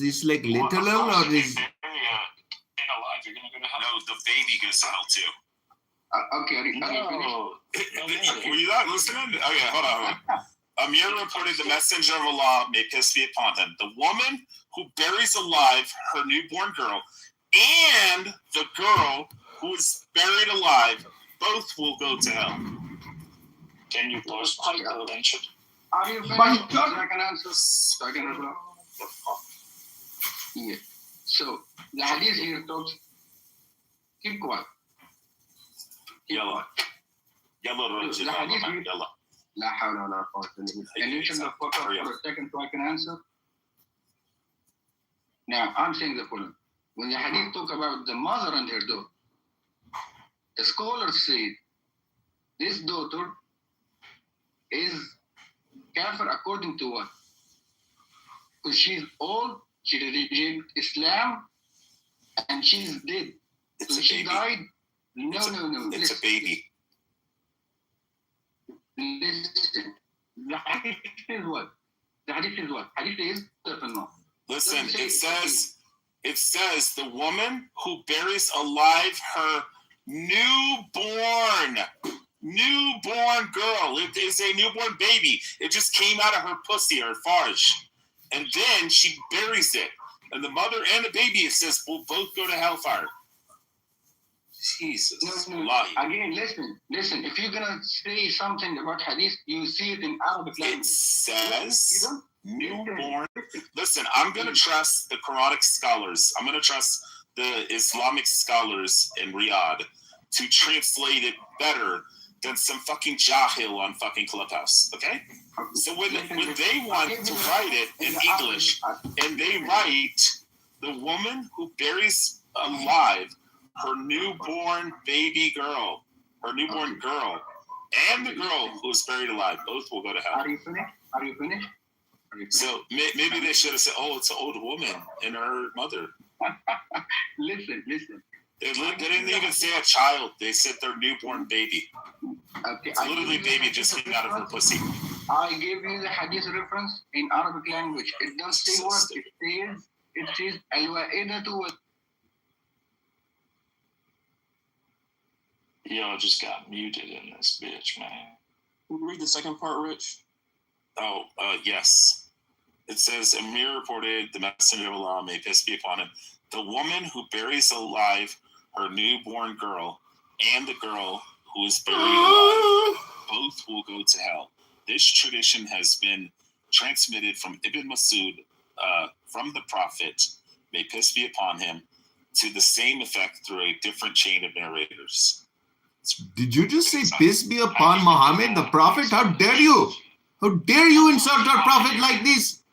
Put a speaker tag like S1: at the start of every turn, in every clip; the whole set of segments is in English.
S1: this like literal or is?
S2: Alive, you're gonna go to hell. No, the baby goes to hell too.
S3: Okay,
S2: No. Were you not listening? Okay, hold on. Amir reported the messenger of Allah, may peace be upon him. The woman who buries alive her newborn girl and the girl who is buried alive, both will go to hell. Can you post the link?
S3: Are you finished? So I can answer. Yeah. So the hadith here talks. Keep quiet.
S2: Yalla. Yalla.
S3: La hawla wa la quwwata illa billah. Can you shut the fuck up for a second so I can answer? Now, I'm saying the following. When the hadith talk about the mother and her daughter, the scholars say this daughter is kafir according to what? Because she's old, she rejected Islam, and she's dead.
S2: It's
S3: so
S2: a
S3: she
S2: baby.
S3: died. No.
S2: It's a baby.
S3: Listen. The hadith is what? Hadith is no.
S2: Listen, it says the woman who buries alive her newborn girl. It is a newborn baby. It just came out of her pussy or farge. And then she buries it. And the mother and the baby, it says, will both go to hellfire. Jesus.
S3: No. Again, listen. If you're gonna say something about hadith, you see it in Arabic language.
S2: It says newborn. Listen, I'm gonna trust the Quranic scholars. I'm gonna trust the Islamic scholars in Riyadh to translate it better than some fucking jahil on fucking Clubhouse. Okay? So when they want to write it in English, and they write the woman who buries alive her newborn baby girl, and the girl who is buried alive, both will go to hell.
S3: Are you finished?
S2: So maybe they should have said, "Oh, it's an old woman and her mother."
S3: Listen.
S2: They didn't even say a child. They said their newborn baby.
S3: Okay,
S2: it's literally baby just came out of her pussy.
S3: I gave you the hadith reference in Arabic language. It doesn't say what it says. It says al-wa'idatu.
S4: Yo, just got muted in this bitch, man. Can you read the second part, Rich?
S2: Oh, yes. It says, Amir reported the messenger of Allah, may peace be upon him, the woman who buries alive her newborn girl and the girl who is buried alive, both will go to hell. This tradition has been transmitted from Ibn Masud, from the Prophet, may peace be upon him, to the same effect through a different chain of narrators.
S1: Did you just say peace be upon Muhammad, the Prophet? How dare you? How dare you insult our Prophet like this?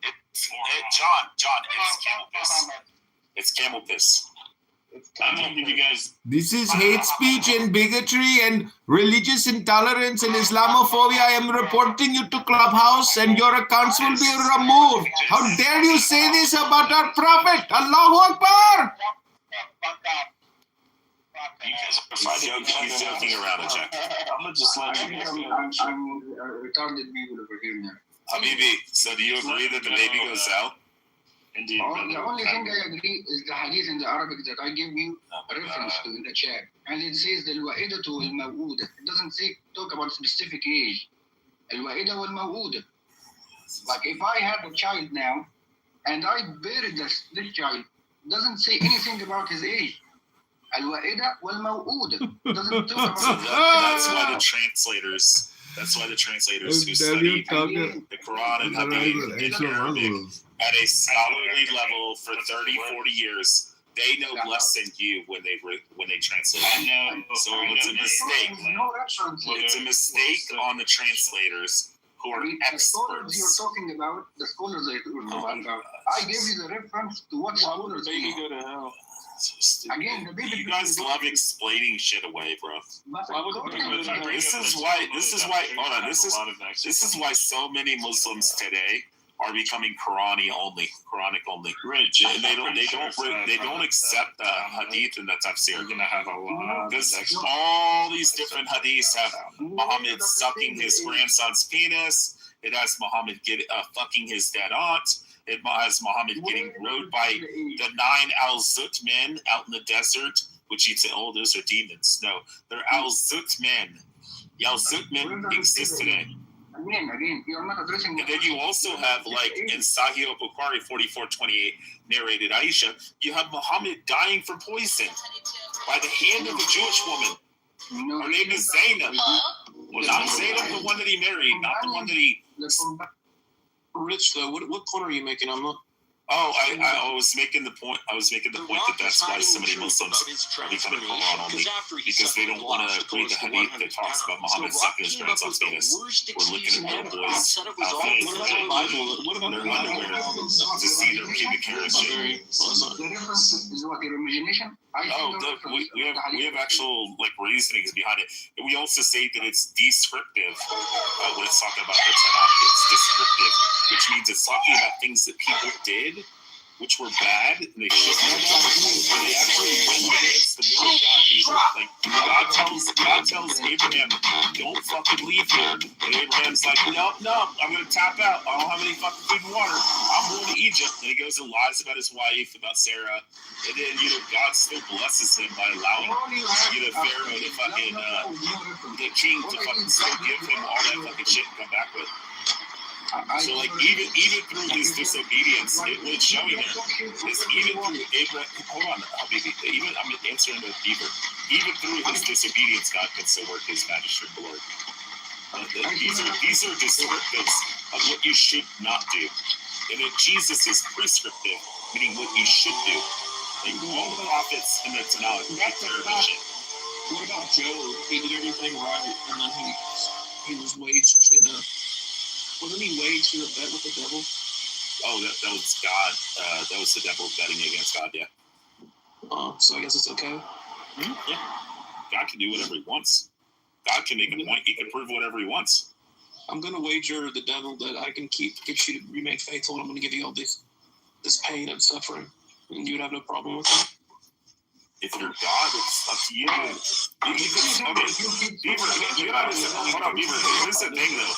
S2: John, it's camel piss. It's camel piss. I'm going to give you guys...
S1: This is hate speech and bigotry and religious intolerance and Islamophobia. I am reporting you to Clubhouse and your accounts will be removed. How dare you say this about our Prophet? Allahu Akbar!
S2: He's joking around, Jack.
S4: I'm going to just let you
S3: I'm retarded people over here now.
S2: Habibi, so do you agree that the baby goes out?
S4: Indeed.
S3: The only thing I agree is the hadith in the Arabic that I give you a reference to in the chat. And it says al-wa'idatu wal-maw'uda. It doesn't talk about specific age. Al-wa'ida wal-maw'uda. Like if I have a child now and I buried this child, it doesn't say anything about his age. Al-wa'ida wal-maw'uda. It doesn't talk about
S2: That's why the translators who study the Quran and Hadith in Arabic at a scholarly level for 30, 40 years, they know less than you when they translate. So it's a mistake. It's a mistake on the translators who are
S3: the scholars you're talking about, the scholars you're talking about, I gave you the reference to what scholars
S4: baby go to hell.
S2: So
S3: again, the baby
S2: you guys love explaining shit away, bro. This is why so many Muslims today are becoming Quranic only.
S4: Rich,
S2: and they don't accept the hadith and the tafsir.
S4: We're gonna have a lot.
S2: Because all these different hadiths have Muhammad sucking his grandson's penis. It has Muhammad fucking his dead aunt. as Muhammad getting rode by the 9 Al-Zut men out in the desert, which you'd say, oh, those are demons. No, they're Al-Zut men. The Al-Zut men exist today.
S3: Again, you're not addressing.
S2: And then you also have, like, in Sahih al-Bukhari 44:28, narrated Aisha, you have Muhammad dying from poison by the hand of a Jewish woman. Her name is Zainab. Well, not Zainab, the one that he married, not the one that he...
S4: Rich, though, what point are you making? I'm not...
S2: Oh, I was making the point. That that's why so many Muslims are becoming Quran only, because they don't want to read the hadith that talks about Muhammad sucking his grandson's penis. We're looking at little boys in their underwear to see their pubic hair and shit.
S3: The reference is what, your imagination?
S2: We have actual like reasonings behind it. And we also say that it's descriptive when it's talking about the Tanakh. It's descriptive, which means it's talking about things that people did, which were bad, and they shouldn't have done, or they actually went against the will of God. Like God tells Abraham, "Don't fucking leave here," and Abraham's like, "No, I'm gonna tap out. I don't have any fucking food and water. I'm going to Egypt." And he goes and lies about his wife, about Sarah, and then God still blesses him by allowing Pharaoh to fucking the king to fucking still give him all that fucking shit and come back with. So like even through his disobedience, it's showing there. It's even through Abraham. Hold on, even I'm answering the Beaver. Even through his disobedience, God can still work His magistrate glory. These are descriptives of what you should not do, and then Jesus is prescriptive, meaning what you should do. Like all the prophets in the Tanakh take care of this shit.
S4: What about Job? He did everything right, and then he was waged in a... Wasn't he waged in a bet with the devil?
S2: Oh, that was God. That was the devil betting against God, yeah.
S4: So I guess it's okay?
S2: Mm-hmm. Yeah. God can do whatever He wants. God can make a point. He can prove whatever He wants.
S4: I'm going to wager the devil that I can get you to remain faithful, and I'm going to give you all this pain and suffering, and you would have no problem with it.
S2: If you're God, it's up to you. Beaver, hold on, Beaver. This is the thing, though.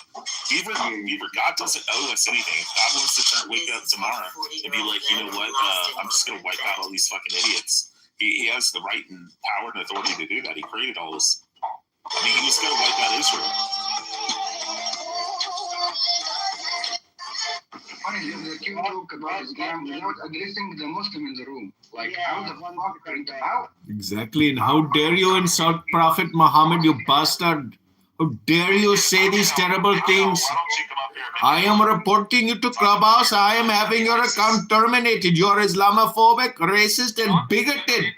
S2: Beaver, God doesn't owe us anything. If God wants to wake up tomorrow and be like, you know what, I'm just going to wipe out all these fucking idiots. He has the right and power and authority to do that. He created all this. I mean, he's going to wipe out Israel.
S3: That you talk about Islam without addressing the Muslim in the room. Like, how the fuck how?
S1: Exactly. And how dare you insult Prophet Muhammad, you bastard? How dare you say these terrible things? I am reporting you to Clubhouse. I am having your account terminated. You are Islamophobic, racist, and bigoted.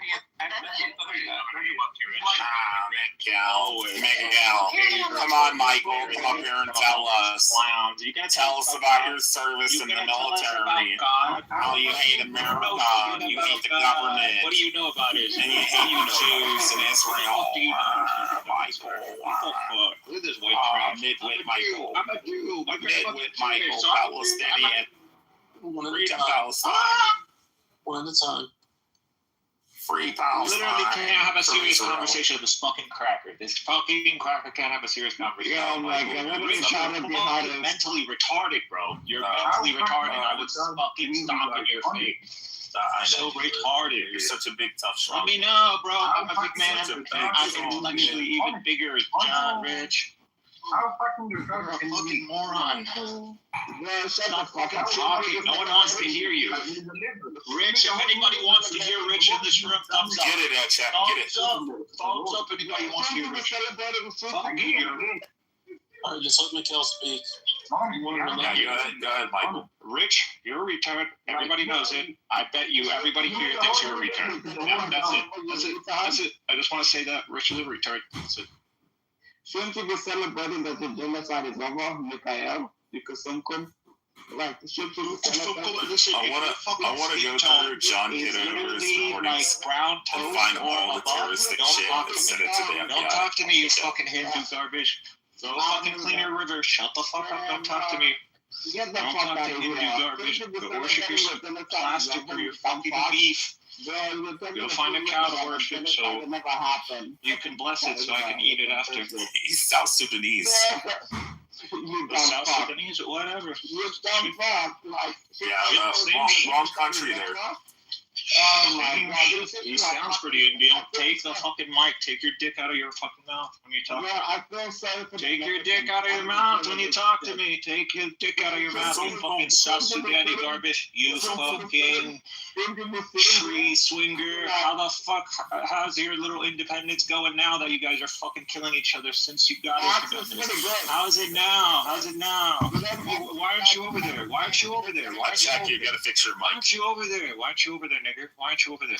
S2: Miguel. Come on, Michael. Come up here and tell us. Tell us about your service in the military. How you hate America. You hate the government.
S5: What do you know about it?
S2: And you hate Jews in Israel. Michael.
S5: Look at this white trash.
S2: Midwit Michael.
S5: I'm a Jew.
S2: Midwit Michael. Palestinian. Freedom Palestine.
S4: One at a time.
S2: Free Palestine.
S5: Literally can't have a serious conversation with this fucking cracker. This fucking cracker can't have a serious conversation.
S3: Yeah, my God.
S5: You're mentally retarded, bro. You're mentally retarded. I would fucking stomp in your face. So retarded.
S2: You're such a big tough shot.
S5: Let me know, bro. I'm a big man. I'm intellectually even bigger as John Rich.
S3: How fucking
S5: You're a fucking moron.
S3: Well,
S5: Stop fucking talking. No one wants to hear you. Rich, if anybody wants to hear Rich in this room, thumbs up.
S2: Get it, chat. Get it.
S5: Thumbs up. Anybody wants to hear Rich. Fuck you.
S4: All right, just let Mikhail speak.
S2: Yeah, go ahead, Michael.
S5: Rich, you're a retard. Everybody knows it. I bet you everybody here thinks you're a retard. Yeah, that's it. I just want to say that. Rich is a retard. That's it.
S3: Shouldn't you be celebrating that the genocide is over, Mikhail? Because like, shouldn't you be celebrating?
S2: I want to go through John Kitover's recordings and find all the terroristic shit and send it to the FBI.
S5: Don't talk to me, you fucking Hindu garbage. Go fucking clean your river. Shut the fuck up. Don't talk to me.
S3: Get the
S5: Don't
S3: fuck
S5: talk
S3: out
S5: to
S3: of
S5: Hindu
S3: here.
S5: garbage. Go worship your plastic or your fucking beef. Go find a cow to worship so
S3: never happened.
S5: you can bless it so I can eat it after.
S2: He's South Sudanese.
S5: The South Sudanese, whatever.
S2: Wrong country there.
S3: Oh my God!
S5: He sounds pretty Indian. Take the fucking mic. Take your dick out of your fucking mouth when you talk. Take your dick out of your mouth when you talk to me. Take your dick out of your mouth, you fucking South Sudani garbage. You fucking tree swinger. How's your little independence going now that you guys are fucking killing each other since you got independence? How's it now? Why aren't you over there? Why aren't you over there?
S2: Check, you gotta fix your
S5: Why
S2: mic.
S5: aren't you over there? Why aren't you over there, nigger? Why aren't you over there?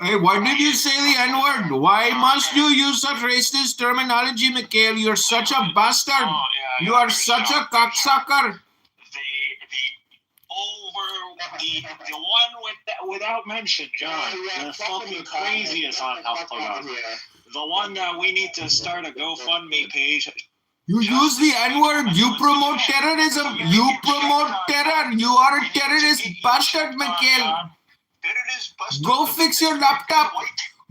S1: Hey, why did you say the N-word? Why must you use such racist terminology, Mikhail? You're such a bastard. You are such a cocksucker.
S5: The one without mention, John. The fucking craziest on Alpha. The one that we need to start a GoFundMe page.
S1: You use the N-word. You promote terrorism. You promote terror. You are a terrorist bastard, Mikhail. Go fix your laptop.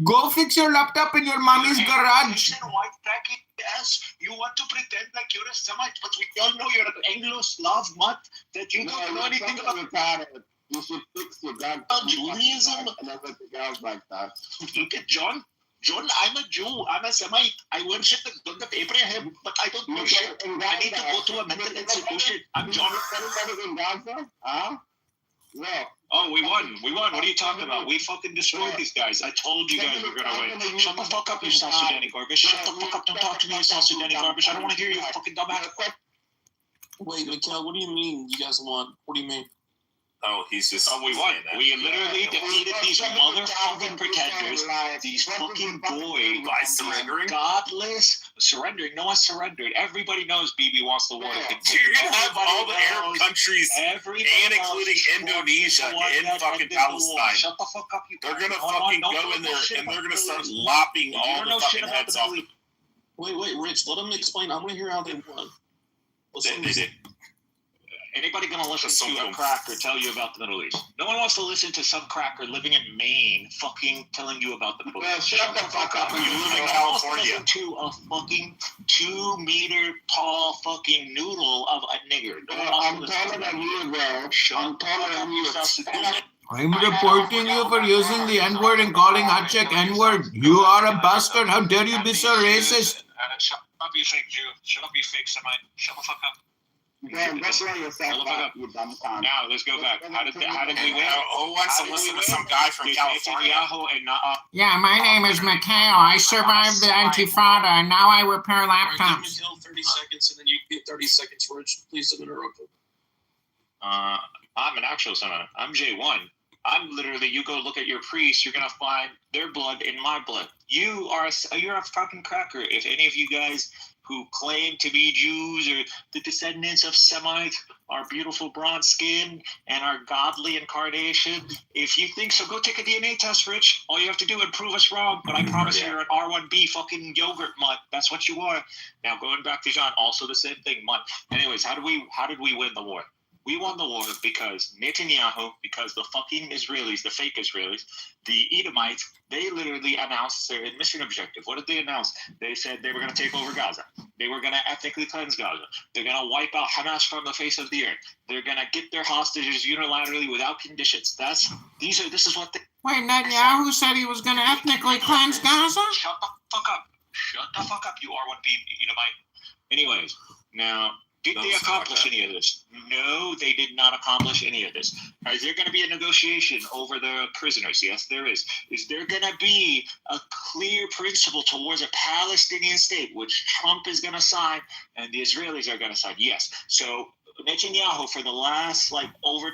S1: Go fix your laptop in your mommy's garage.
S5: White bracket ass. You want to pretend like you're a Semite, but we all know you're an Anglo-Slav mutt that you don't know anything about.
S3: You should fix your goddamn
S5: Judaism.
S3: and everything else like that.
S5: Look at John. John, I'm a Jew. I'm a Semite. I worship the God of Abraham, but I don't know shit. I need to go to a mental institution. I'm John.
S3: In Gaza? Huh? No.
S5: Oh, we won. What are you talking about? We fucking destroyed these guys. I told you guys we're gonna win. Shut the fuck up, you South Sudani garbage. Shut the fuck up. Don't talk to me, you South Sudani garbage. I don't want to hear you, fucking dumbass.
S4: Wait, Mikhail, what do you mean you guys won? What do you mean?
S2: Oh, he's just.
S5: Oh, we won. We literally defeated these motherfucking pretenders. These fucking boys.
S2: By surrendering?
S5: Godless. Surrendering. No one surrendered. Everybody knows BB wants the war to continue.
S2: You're gonna have all the Arab countries, and including Indonesia, in fucking Palestine.
S5: Shut the fuck up, you.
S2: They're gonna fucking go in there and they're gonna start lopping all the fucking heads off.
S4: Wait, Rich, let him explain. I want to hear how they won.
S2: They did.
S5: Anybody gonna listen to a cracker tell you about the Middle East? No one wants to listen to some cracker living in Maine fucking telling you about the Middle East.
S3: Shut the fuck up.
S2: You live in California.
S5: Listen to a fucking 2 meter tall fucking noodle of a nigger. No one
S3: I'm
S5: wants to listen
S3: taller
S5: to that.
S3: than you, bro. I'm taller than you.
S1: I'm reporting you for using the N-word and calling Achek N-word. You are a bastard. How dare you be so racist?
S5: Shut up, you fake Jew. Shut up, you fake Semite. Shut the fuck up.
S3: Go blow yourself up, you dumb cunt.
S5: Now let's go back. How did we win?
S2: Who wants to listen to some guy from California?
S1: Yeah, my name is Mikhail. I survived the Intifada, and now I repair
S4: All right, give
S1: laptops.
S4: Mikhail 30 seconds, and then you get 30 seconds, Rich. Please don't interrupt him.
S5: I'm an actual Semite. I'm J1. I'm literally, you go look at your priest, you're gonna find their blood in my blood. You're a fucking cracker. If any of you guys who claim to be Jews or the descendants of Semites are beautiful bronze skin and are godly incarnation, if you think so, go take a DNA test, Rich. All you have to do is prove us wrong, but I promise you're an R1B fucking yogurt mutt. That's what you are. Now going back to John, also the same thing, mutt. Anyways, how did we win the war? We won the war because Netanyahu, because the fucking Israelis, the fake Israelis, the Edomites, they literally announced their mission objective. What did they announce? They said they were going to take over Gaza. They were going to ethnically cleanse Gaza. They're going to wipe out Hamas from the face of the earth. They're going to get their hostages unilaterally without conditions. This is what they...
S1: Wait, Netanyahu said he was going to ethnically cleanse Gaza?
S5: Shut the fuck up. Shut the fuck up, you R1B Edomite. Anyways, now... Did they accomplish any of this? No, they did not accomplish any of this. Is there going to be a negotiation over the prisoners? Yes, there is. Is there going to be a clear principle towards a Palestinian state, which Trump is going to sign and the Israelis are going to sign? Yes. So Netanyahu, for the last over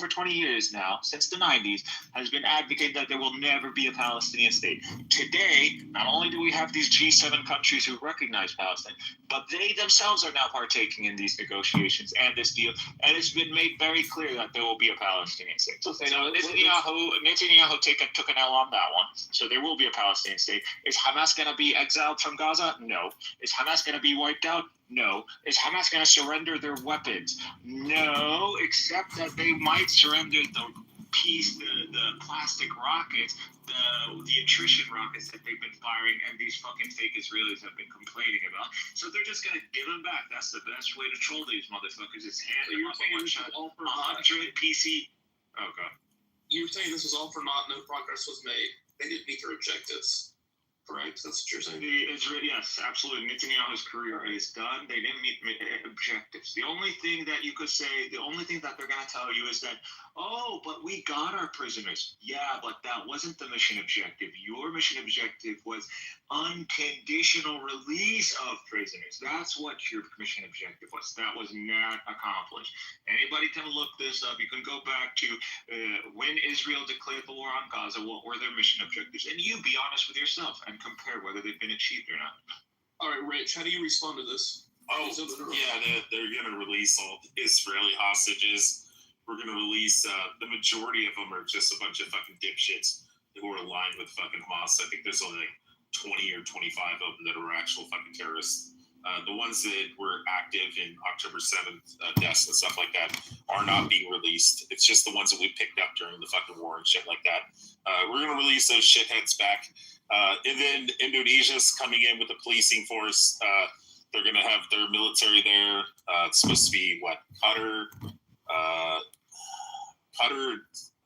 S5: 20 years now, since the 90s, has been advocating that there will never be a Palestinian state. Today, not only do we have these G7 countries who recognize Palestine, but they themselves are now partaking in these negotiations and this deal, and it's been made very clear that there will be a Palestinian state. So Netanyahu took an L on that one, so there will be a Palestinian state. Is Hamas going to be exiled from Gaza? No. Is Hamas going to be wiped out? No. Is Hamas going to surrender their weapons? No, except that they might surrender the the plastic rockets, the attrition rockets that they've been firing, and these fucking fake Israelis have been complaining about. So they're just gonna give them back. That's the best way to troll these motherfuckers. Is hand them up a 100 PC. Oh god.
S4: You're saying this was all for naught, no progress was made. They didn't meet their objectives. Correct? That's what you're saying.
S5: Yes, absolutely. Netanyahu's career is done. They didn't meet objectives. The only thing that you could say, the only thing that they're going to tell you is that, oh, but we got our prisoners. Yeah, but that wasn't the mission objective. Your mission objective was unconditional release of prisoners. That's what your mission objective was. That was not accomplished. Anybody can look this up. You can go back to when Israel declared the war on Gaza, what were their mission objectives? And you be honest with yourself and compare whether they've been achieved or not.
S4: All right, Rich, how do you respond to this?
S2: Oh, yeah, they're going to release all the Israeli hostages. We're going to release, the majority of them are just a bunch of fucking dipshits who are aligned with fucking Hamas. I think there's only like 20 or 25 of them that are actual fucking terrorists. The ones that were active in October 7th deaths and stuff like that are not being released. It's just the ones that we picked up during the fucking war and shit like that. We're going to release those shitheads back. And then Indonesia's coming in with the policing force. They're going to have their military there. It's supposed to be, Qatar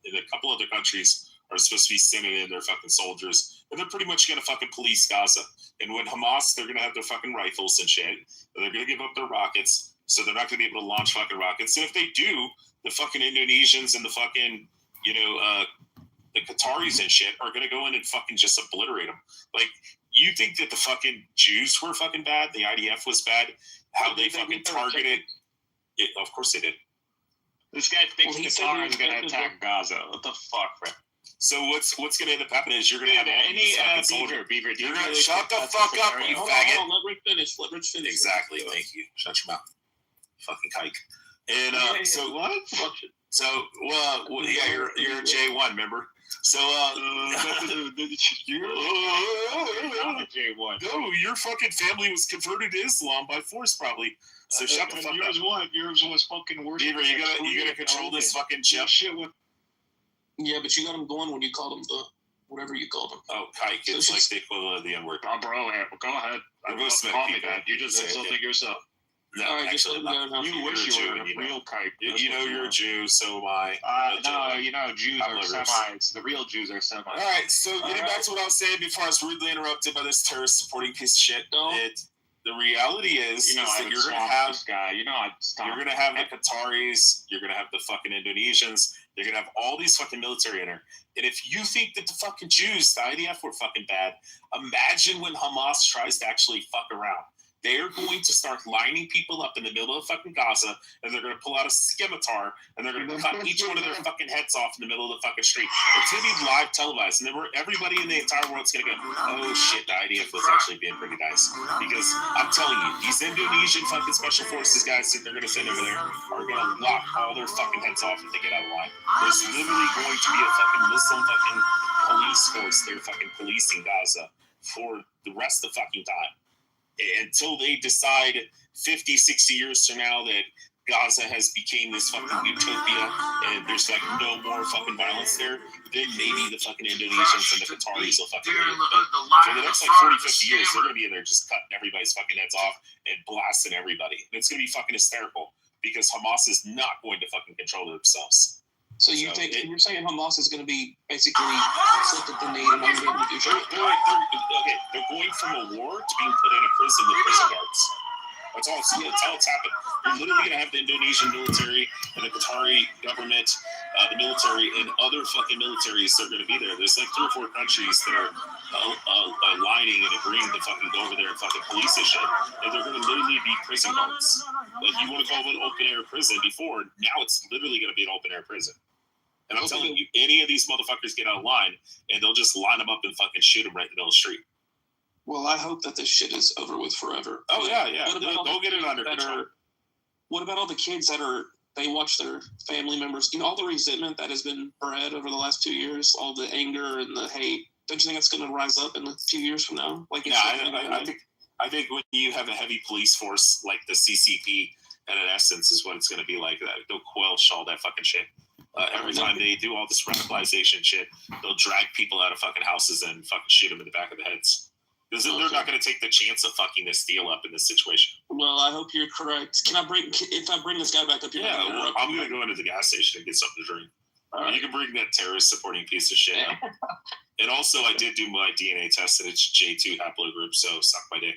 S2: and a couple other countries are supposed to be sending in their fucking soldiers. And they're pretty much going to fucking police Gaza. And when Hamas, they're going to have their fucking rifles and shit. And they're going to give up their rockets. So they're not going to be able to launch fucking rockets. And if they do, the fucking Indonesians and the fucking, the Qataris and shit are going to go in and fucking just obliterate them. Like, you think that the fucking Jews were fucking bad? The IDF was bad? How they fucking targeted? Of course they did.
S5: This guy thinks Qatar is going to attack Gaza. What the fuck, bro?
S2: So what's going to end up happening is you're going to have
S5: Beaver.
S2: You're going to shut the fuck up, you faggot.
S4: Hold on, let Rich finish.
S2: Exactly. Thank you. Shut your mouth. Fucking kike. And so what? So yeah, you're a J1, remember? So
S5: you're J1.
S2: No, your fucking family was converted to Islam by force, probably. So shut the fuck up.
S5: Yours was fucking worse.
S2: Beaver, you gotta control this fucking chip.
S4: Yeah, but you got him going when you called him the whatever you called him.
S2: Oh, kike. It's like the equivalent of the N-word.
S5: Oh, bro, go ahead.
S2: I'm going to smack
S5: call me
S2: people.
S5: that. You just insulting yourself.
S2: No,
S4: all right,
S2: actually,
S5: you wish you were a real kike.
S2: You know you're a Jew, so am I.
S5: No, Jews are semis. The real Jews are semis.
S2: All right, so getting back to what I was saying before I was rudely interrupted by this terrorist supporting piece of shit. The reality is, that you're going to have
S5: this guy.
S2: You're going to have the Qataris. You're going to have the fucking Indonesians. You're going to have all these fucking military in there. And if you think that the fucking Jews, the IDF, were fucking bad, imagine when Hamas tries to actually fuck around. They're going to start lining people up in the middle of fucking Gaza, and they're going to pull out a scimitar, and they're going to cut each one of their fucking heads off in the middle of the fucking street. It's going to be live televised, and then everybody in the entire world's going to go, oh shit, the IDF was actually being pretty nice. Because I'm telling you, these Indonesian fucking special forces guys that they're going to send over there are going to lock all their fucking heads off if they get out of line. There's literally going to be a fucking Muslim fucking police force there fucking policing Gaza for the rest of the fucking time. Until they decide 50, 60 years from now that Gaza has became this fucking utopia and there's like no more fucking violence there, then maybe the fucking Indonesians and the Qataris will fucking do it. But for the next like 40, 50 years, they're going to be in there just cutting everybody's fucking heads off and blasting everybody. And it's going to be fucking hysterical because Hamas is not going to fucking control themselves.
S4: So you're saying Hamas is going to be basically slipped at the knee and not going to do shit?
S2: They're going from a war to being put in a prison with prison guards. That's all it's happened. You're literally going to have the Indonesian military and the Qatari government, the military, and other fucking militaries that are going to be there. There's like 3 or 4 countries that are aligning and agreeing to fucking go over there and fucking police this shit. And they're going to literally be prison guards. Like, you want to call it an open-air prison before, now it's literally going to be an open-air prison. And I'm telling you, any of these motherfuckers get out of line, and they'll just line them up and fucking shoot them right in the middle of the street.
S4: Well, I hope that this shit is over with forever.
S2: Oh, yeah. They'll get it under control.
S4: What about all the kids they watch their family members, all the resentment that has been bred over the last 2 years, all the anger and the hate? Don't you think that's going to rise up in a few years from now?
S2: I think when you have a heavy police force like the CCP, and in essence is what it's going to be like, they'll quell all that fucking shit. Every time they do all this radicalization shit, they'll drag people out of fucking houses and fucking shoot them in the back of the heads. Because they're not going to take the chance of fucking this deal up in this situation.
S4: Well, I hope you're correct. If I bring this guy back up here?
S2: Yeah, well, I'm going to go into the gas station and get something to drink. Right. You can bring that terrorist supporting piece of shit up. And also, I did do my DNA test, and it's J2 haplogroup, so suck my dick.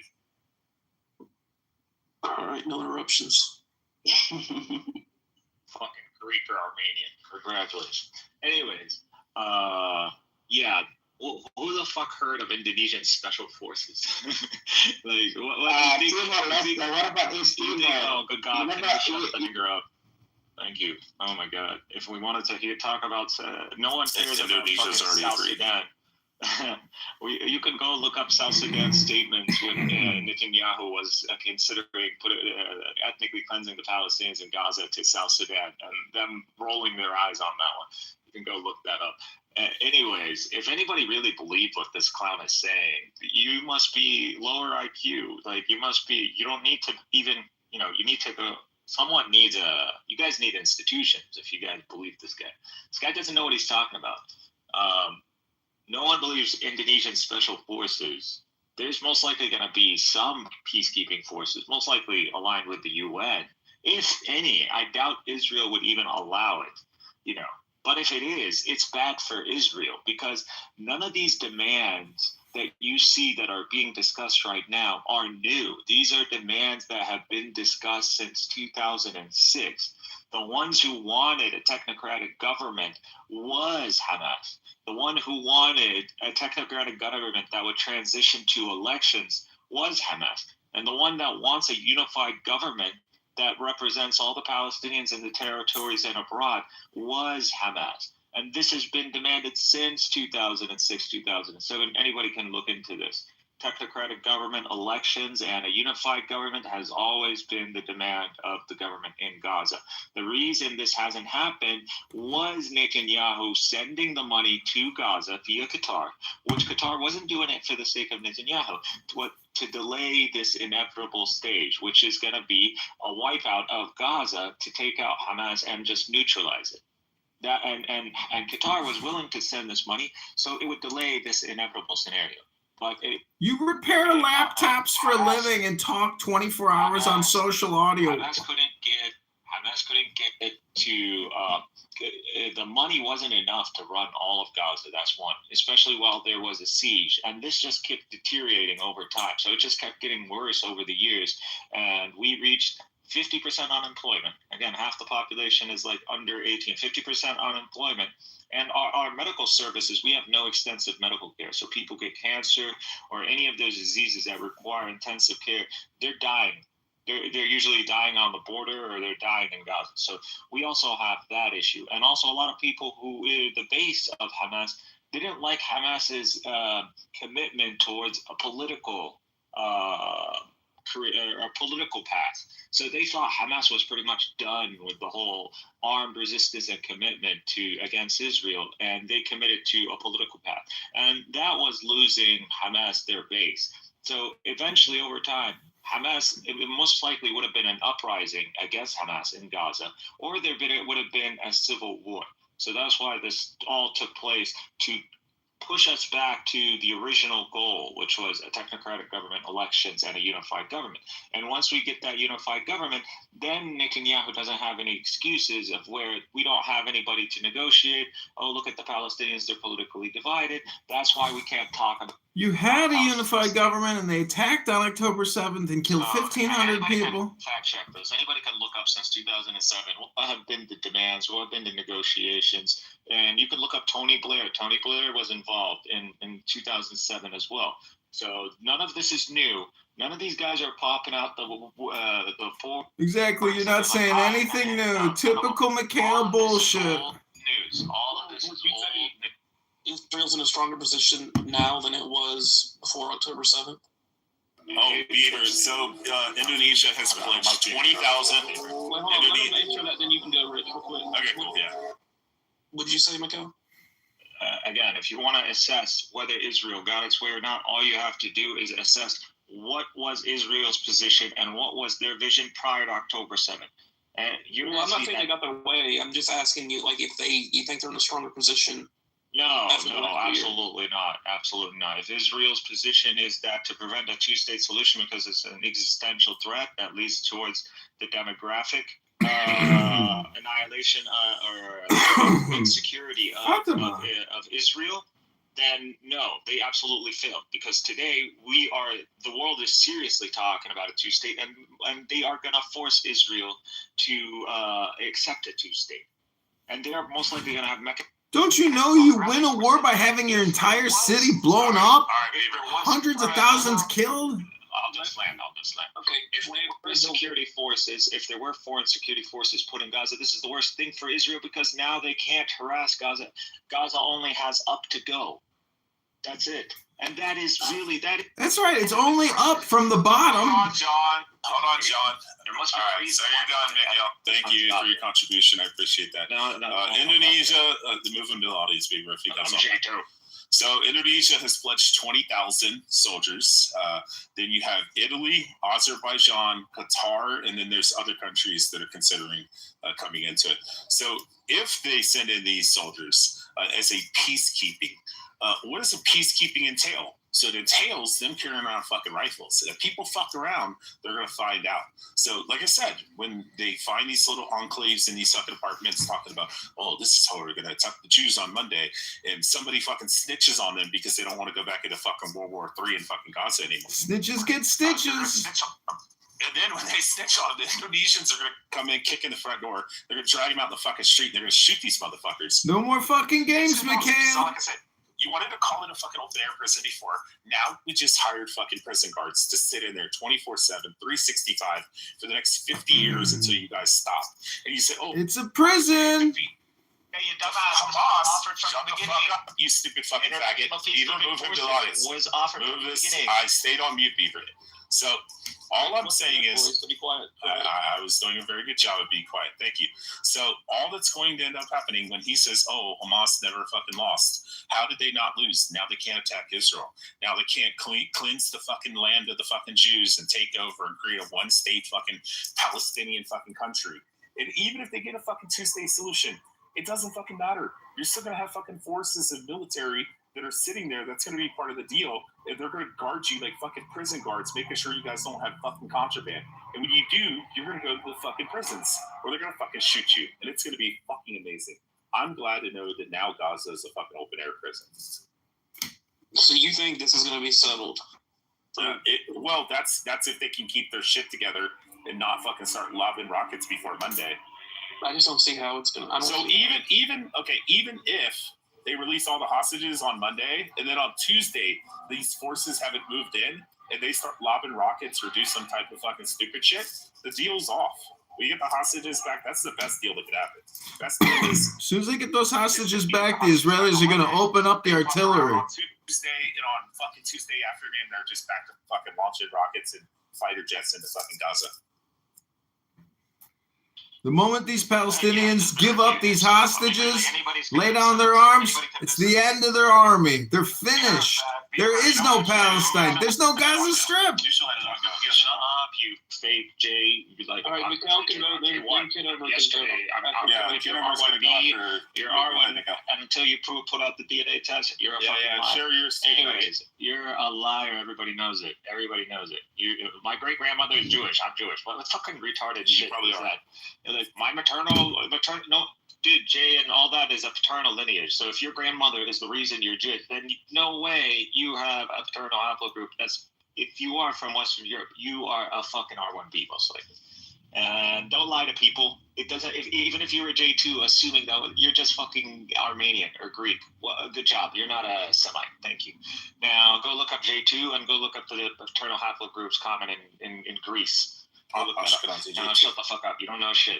S4: All right, no interruptions.
S5: Fucking Greek or Armenian. Congratulations. Anyways, yeah. Who the fuck heard of Indonesian special forces? Like, what about this? Oh, good God! Can you shut the nigger up? Thank you. Oh my God! If we wanted to talk about, no one cares about fucking South Sudan. You can go look up South Sudan's statements when Netanyahu was considering ethnically cleansing the Palestinians in Gaza to South Sudan, and them rolling their eyes on that one. You can go look that up. Anyways, if anybody really believed what this clown is saying, you must be lower IQ. Like, you don't need to even, you need to go. Someone needs you guys need institutions if you guys believe this guy. This guy doesn't know what he's talking about. No one believes Indonesian special forces. There's most likely going to be some peacekeeping forces, most likely aligned with the UN. If any, I doubt Israel would even allow it, But if it is, it's bad for Israel, because none of these demands that you see that are being discussed right now are new. These are demands that have been discussed since 2006. The ones who wanted a technocratic government was Hamas. The one who wanted a technocratic government that would transition to elections was Hamas. And the one that wants a unified government that represents all the Palestinians in the territories and abroad was Hamas. And this has been demanded since 2006, 2007. Anybody can look into this. Technocratic government, elections, and a unified government has always been the demand of the government in Gaza. The reason this hasn't happened was Netanyahu sending the money to Gaza via Qatar, which Qatar wasn't doing it for the sake of Netanyahu, to delay this inevitable stage, which is going to be a wipeout of Gaza to take out Hamas and just neutralize it. And Qatar was willing to send this money, so it would delay this inevitable scenario. But
S1: you repair laptops for a living and talk 24 hours on social audio.
S5: Hamas couldn't get it to. The money wasn't enough to run all of Gaza. That's one, especially while there was a siege, and this just kept deteriorating over time. So it just kept getting worse over the years, and we reached 50% unemployment. Again, half the population is like under 18. 50% unemployment. And our medical services, we have no extensive medical care. So people get cancer or any of those diseases that require intensive care, they're dying. They're usually dying on the border, or they're dying in Gaza. So we also have that issue. And also a lot of people who, the base of Hamas, they didn't like Hamas's commitment towards a political career, a political path. So they thought Hamas was pretty much done with the whole armed resistance and commitment against Israel, and they committed to a political path. And that was losing Hamas their base. So eventually, over time, Hamas, it most likely would have been an uprising against Hamas in Gaza, or it would have been a civil war. So that's why this all took place, to push us back to the original goal, which was a technocratic government, elections, and a unified government. And once we get that unified government, then Netanyahu doesn't have any excuses of where we don't have anybody to negotiate. Oh, look at the Palestinians, they're politically divided. That's why we can't talk about.
S1: You had a unified government, and they attacked on October 7th and killed 1,500 people.
S5: Fact check this. Anybody can look up since 2007 what have been the demands, what have been the negotiations. And you can look up Tony Blair. Tony Blair was involved in 2007 as well. So none of this is new. None of these guys are popping out the four.
S1: Exactly. You're not saying anything new. Typical McHale bullshit.
S5: News. All of this is old news.
S4: Israel's in a stronger position now than it was before October 7th.
S2: Oh, Peter. So Indonesia has pledged 20,000.
S4: Wait, hold on. Let me answer that, then you can go real quick.
S2: Okay, cool. Yeah.
S4: Would you say, Mikhail?
S5: Again, if you want to assess whether Israel got its way or not, all you have to do is assess what was Israel's position and what was their vision prior to October 7th. And you're
S4: Well, I'm not
S5: see
S4: saying they got their way. I'm just asking you, like, if you think they're in a stronger position.
S5: No,
S4: After the last year.
S5: absolutely not. Absolutely not. If Israel's position is that to prevent a two-state solution because it's an existential threat that leads towards the demographic annihilation or insecurity of Israel, then no, they absolutely failed. Because today the world is seriously talking about a two-state, and they are going to force Israel to accept a two-state, and they are most likely going to have mechanisms.
S1: Don't you know you win a war by having your entire city blown up? Hundreds of thousands killed?
S5: I'll just land. Okay, if there were foreign security forces put in Gaza, this is the worst thing for Israel because now they can't harass Gaza. Gaza only has up to go. That's it. And that is really that.
S1: That's right. It's only up from the bottom.
S2: Hold on, John.
S5: There must be
S2: All right, so you're done, Miguel. Thank you for your contribution. I appreciate that.
S5: No.
S2: Indonesia, move him to the audience, big if he comes on. So Indonesia has pledged 20,000 soldiers. Then you have Italy, Azerbaijan, Qatar, and then there's other countries that are considering coming into it. So if they send in these soldiers as a peacekeeping, what does a peacekeeping entail? So it entails them carrying around fucking rifles. If people fuck around, they're going to find out. So like I said, when they find these little enclaves in these fucking apartments talking about, oh, this is how we're going to attack the Jews on Monday, and somebody fucking snitches on them because they don't want to go back into fucking World War III in fucking Gaza anymore.
S1: Snitches get stitches.
S2: And then when they snitch on them, the Indonesians are going to come in, kick in the front door. They're going to drag them out in the fucking street, and they're going to shoot these motherfuckers.
S1: No more fucking games,
S2: So
S1: McHale.
S2: like I said, you wanted to call it a fucking open air prison before. Now we just hired fucking prison guards to sit in there 24/7, 365 for the next 50 years until you guys stop. And you say, oh,
S1: It's a prison.
S5: Hey, you dumbass.
S2: Hamas, shut the fuck up, you stupid fucking faggot. Either move him to the audience.
S5: Was offered
S2: Move
S5: from the
S2: this.
S5: beginning.
S2: I stayed on mute, Beaver. So all I'm saying is,
S4: To be quiet.
S2: I was doing a very good job of being quiet. Thank you. So all that's going to end up happening when he says, oh, Hamas never fucking lost. How did they not lose? Now they can't attack Israel. Now they can't cleanse the fucking land of the fucking Jews and take over and create a one-state fucking Palestinian fucking country. And even if they get a fucking two-state solution, it doesn't fucking matter. You're still going to have fucking forces of military that are sitting there that's going to be part of the deal. And they're going to guard you like fucking prison guards, making sure you guys don't have fucking contraband. And when you do, you're going to go to the fucking prisons or they're going to fucking shoot you. And it's going to be fucking amazing. I'm glad to know that now Gaza is a fucking open air prison.
S4: So you think this is going to be settled?
S2: Well, that's if they can keep their shit together and not fucking start lobbing rockets before Monday.
S4: I just don't see how it's going to.
S2: So even if they release all the hostages on Monday, and then on Tuesday, these forces haven't moved in, and they start lobbing rockets or do some type of fucking stupid shit, the deal's off. We get the hostages back. That's the best deal that could happen. Best deal is...
S1: As soon as they get those hostages back, the Israelis are going to open up the artillery.
S2: On Tuesday and on fucking Tuesday afternoon, they're just back to fucking launching rockets and fighter jets into fucking Gaza.
S1: The moment these Palestinians give up these hostages, lay down their arms, it's the end of their army. They're finished. There is no Palestine. There's no Gaza Strip.
S5: You should let it go. Shut up, you fake Jay. You'd be like,
S4: All right, Mikhail can go. Then Kitover
S5: yesterday,
S2: Kitover's gonna go after.
S5: You're R1, and until you put out the DNA test, you're a fucking liar.
S2: Share your statement.
S5: Anyways, you're a liar. Everybody knows it. My great grandmother is Jewish. I'm Jewish. What fucking retarded shit is that? Like my maternal, no. Dude, Jay and all that is a paternal lineage. So if your grandmother is the reason you're Jewish, then no way you have a paternal haplogroup. If you are from Western Europe, you are a fucking R1B most likely. And don't lie to people. It doesn't. Even if you're a J2, assuming that you're just fucking Armenian or Greek. Well, good job. You're not a Semite. Thank you. Now go look up J2 and go look up the paternal haplogroups common in Greece. Shut the fuck up. You don't know shit.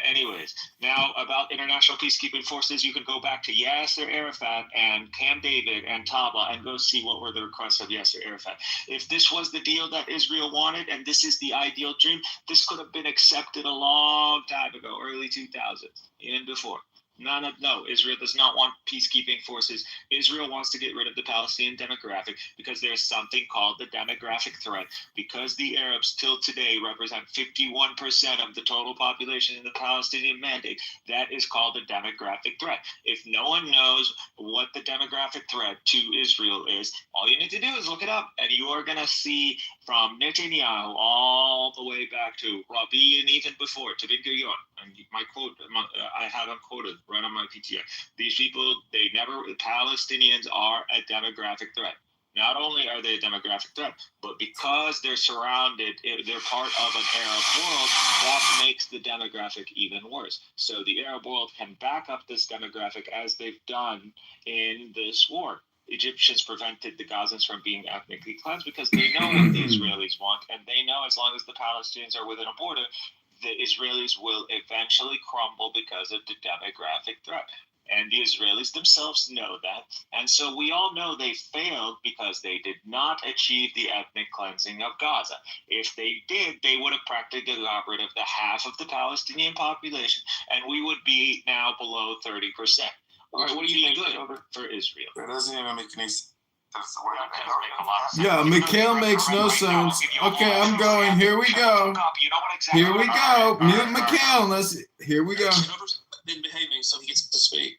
S5: Anyways, now about international peacekeeping forces, you can go back to Yasser Arafat and Camp David and Taba and go see what were the requests of Yasser Arafat. If this was the deal that Israel wanted and this is the ideal dream, this could have been accepted a long time ago, early 2000s, even before. No. Israel does not want peacekeeping forces. Israel wants to get rid of the Palestinian demographic because there's something called the demographic threat. Because the Arabs till today represent 51% of the total population in the Palestinian Mandate, that is called a demographic threat. If no one knows what the demographic threat to Israel is, all you need to do is look it up, and you are going to see from Netanyahu all the way back to Rabin and even before, to Ben-Gurion, and my quote, I have them quoted right on my PTR. These people, Palestinians are a demographic threat. Not only are they a demographic threat, but because they're surrounded, they're part of an Arab world, that makes the demographic even worse. So the Arab world can back up this demographic as they've done in this war. Egyptians prevented the Gazans from being ethnically cleansed because they know what the Israelis want, and they know as long as the Palestinians are within a border, the Israelis will eventually crumble because of the demographic threat. And the Israelis themselves know that. And so we all know they failed because they did not achieve the ethnic cleansing of Gaza. If they did, they would have practically got rid of the half of the Palestinian population, and we would be now below 30%.
S4: All right, what do you think
S5: for Israel?
S6: That doesn't even make any sense.
S1: Yeah, Mikhail makes no sense. Okay, I'm going. Here we go. Here we go. Mute Mikhail. Here we go.
S4: Kitover's been behaving, so he gets to speak.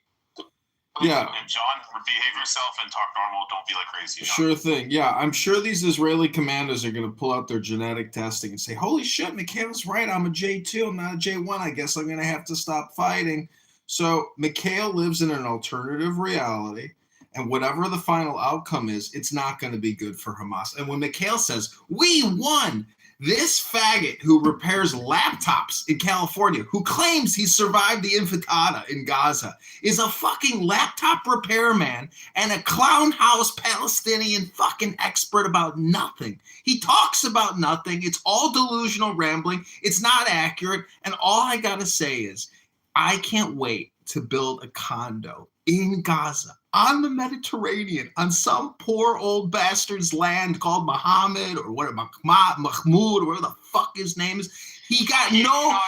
S1: Yeah.
S6: And John, behave yourself and talk normal. Don't be like crazy. John.
S1: Sure thing. Yeah, I'm sure these Israeli commandos are going to pull out their genetic testing and say, holy shit, Mikhail's right. I'm a J2. I'm not a J1. I guess I'm going to have to stop fighting. So Mikhail lives in an alternative reality. And whatever the final outcome is, it's not going to be good for Hamas. And when Mikhail says, we won, this faggot who repairs laptops in California, who claims he survived the Intifada in Gaza, is a fucking laptop repairman and a clown house Palestinian fucking expert about nothing. He talks about nothing. It's all delusional rambling. It's not accurate. And all I got to say is, I can't wait to build a condo in Gaza on the Mediterranean on some poor old bastard's land called Muhammad or whatever, Mahmoud or whatever the fuck his name is. He got no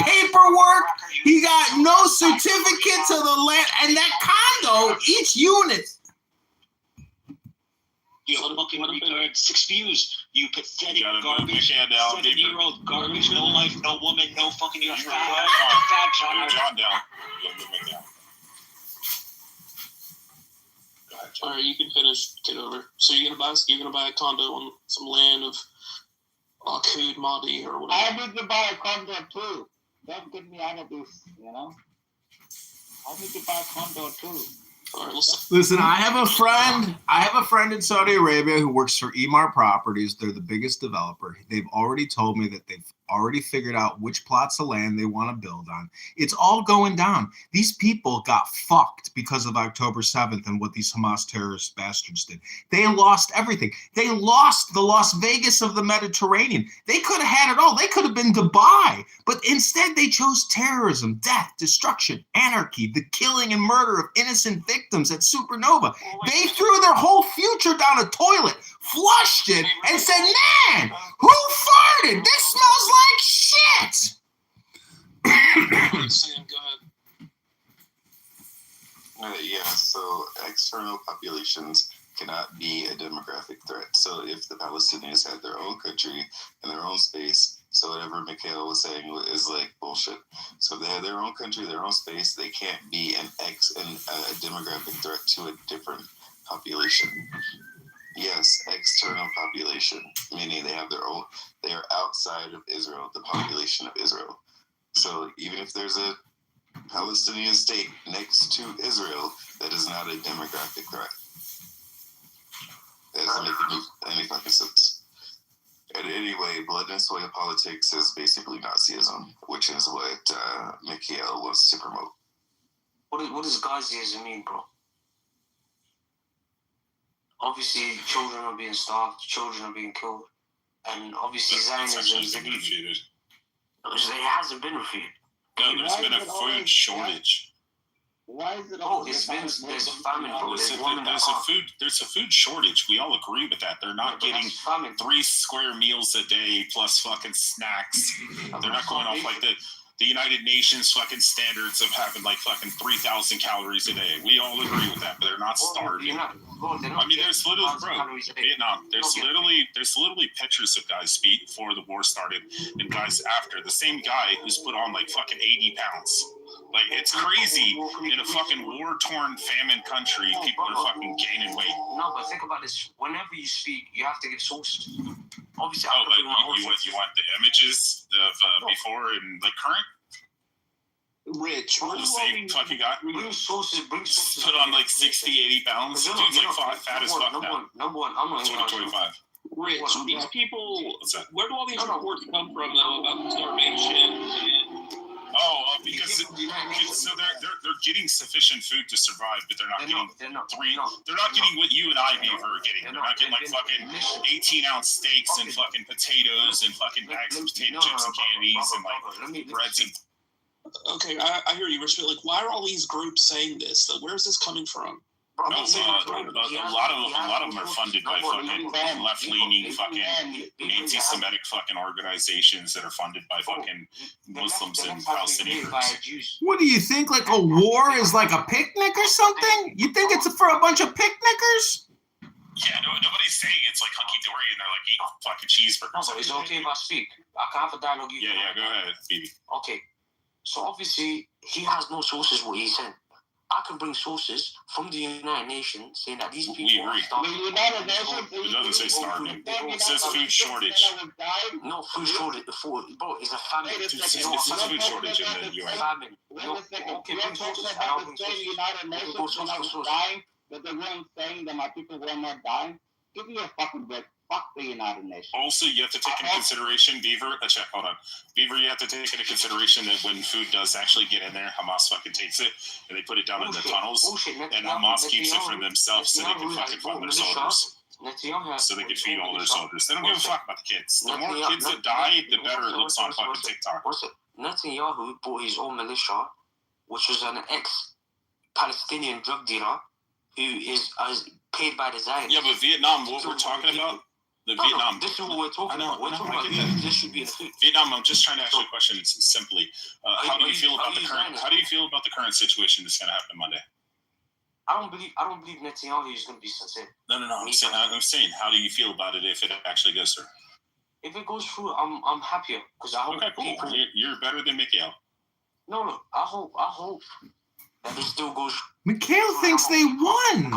S1: paperwork. He got no certificate to the land. And that condo, each unit.
S5: You fucking retard, 6 views. You pathetic garbage. 70-year-old garbage. No life, no woman, no fucking. You're fat, John.
S6: John down. Yeah, down.
S4: All right, you can finish. Kitover. So you're gonna buy a condo on some land of Kud Mahdi or whatever.
S3: I need to buy a condo too. Don't get me out of this, you know. I need to buy a condo too.
S4: All right,
S1: listen, I have a friend in Saudi Arabia who works for Emar Properties. They're the biggest developer. They've already told me that they've already figured out which plots of land they want to build on. It's all going down. These people got fucked because of October 7th and what these Hamas terrorist bastards did. They lost everything. They lost the Las Vegas of the Mediterranean. They could have had it all. They could have been Dubai. But instead they chose terrorism, death, destruction, anarchy, the killing and murder of innocent victims at Supernova. They threw their whole future down a toilet, flushed it, and said, man, who farted? This smells like shit.
S4: Sam, go ahead.
S6: Yeah, so external populations cannot be a demographic threat. So if the Palestinians had their own country and their own space, so whatever Mikhail was saying is like bullshit. So if they have their own country, their own space, they can't be a demographic threat to a different population. Yes, external population, meaning they have their own, they are outside of Israel, the population of Israel. So even if there's a Palestinian state next to Israel, that is not a demographic threat. That doesn't make any fucking sense. And anyway, blood and soil politics is basically Nazism, which is what Mikhail wants to promote.
S7: What does Nazism mean, bro? Obviously, children are being starved, children are being killed, and obviously Zionism is
S6: refuted.
S7: It hasn't been refuted.
S6: No, there's been a food shortage.
S3: Why is it?
S7: Oh, there's famine, bro.
S6: There's a food shortage. We all agree with that. They're not getting 3 square meals a day plus fucking snacks. They're not going off like the
S2: the United Nations fucking standards of having like fucking 3,000 calories a day. We all agree with that, but they're not starving. I mean, there's literally, bro, Vietnam. There's literally pictures of guys before the war started and guys after. The same guy who's put on like fucking 80 pounds. Like, it's crazy in a fucking war-torn, famine country. People are fucking gaining weight.
S7: No, but think about this. Whenever you speak, you have to give sources. Obviously,
S2: oh, like you want the images of before and like current?
S4: Rich,
S2: the same fucking guy.
S7: Bring sources.
S2: Put on like 60, 80 pounds. Dude's like fat as fuck now.
S7: Number one, I'm not
S2: 2025.
S4: Rich, these people, where do all these reports come from, though, about starvation?
S2: Oh, because so they're getting sufficient food to survive, but they're not getting what you and I are getting. They're not getting like fucking 18-ounce steaks and fucking potatoes and fucking bags of potato chips and candies and like breads and.
S4: Okay, I hear you, Rich, but like, why are all these groups saying this? Though, where is this coming from?
S2: A lot of them are funded by fucking left-leaning fucking anti-Semitic fucking organizations that are funded by fucking Muslims and Palestinian groups.
S1: What do you think? Like a war is like a picnic or something? You think it's for a bunch of picnickers?
S2: Yeah, nobody's saying it's like hunky-dory and they're like eating fucking cheeseburgers.
S7: No, it's okay if I speak. I can have a dialogue.
S2: Yeah, go ahead, Phoebe.
S7: Okay, so obviously he has no sources what he's saying. I can bring sources from the United Nations saying that these people are starving.
S2: It doesn't say starving. It says food shortage.
S7: No food shortage. Bro, it's a famine.
S2: It says food shortage in the UN.
S7: Famine. Okay, bring sources and I'll bring sources.
S3: United Nations are dying, but they weren't saying that my people were not dying. Give me a fucking break. Fuck the United Nations.
S2: Also, you have to take into consideration, Beaver, you have to take into consideration that when food does actually get in there, Hamas fucking takes it and they put it down in the tunnels, and Hamas keeps it for themselves so they can fucking fund their soldiers. So they can feed all their soldiers. They don't give a fuck about the kids. The more kids that die, the better it looks on fucking TikTok.
S7: Netanyahu bought his own militia, which was an ex-Palestinian drug dealer who is paid by the Zionists.
S2: Yeah, but Vietnam, what we're talking about? Vietnam.
S7: This is what we're talking about. We're talking about this should be
S2: Vietnam. I'm just trying to ask you a question simply. How do you feel about the current situation that's going to happen Monday?
S7: I don't believe Netanyahu is going to be sincere.
S2: No. I'm saying, how do you feel about it if it actually goes through?
S7: If it goes through, I'm happier because I hope.
S2: Okay, cool.
S7: People,
S2: you're better than Mikhail.
S7: No. I hope that it still goes.
S1: Mikhail thinks they won.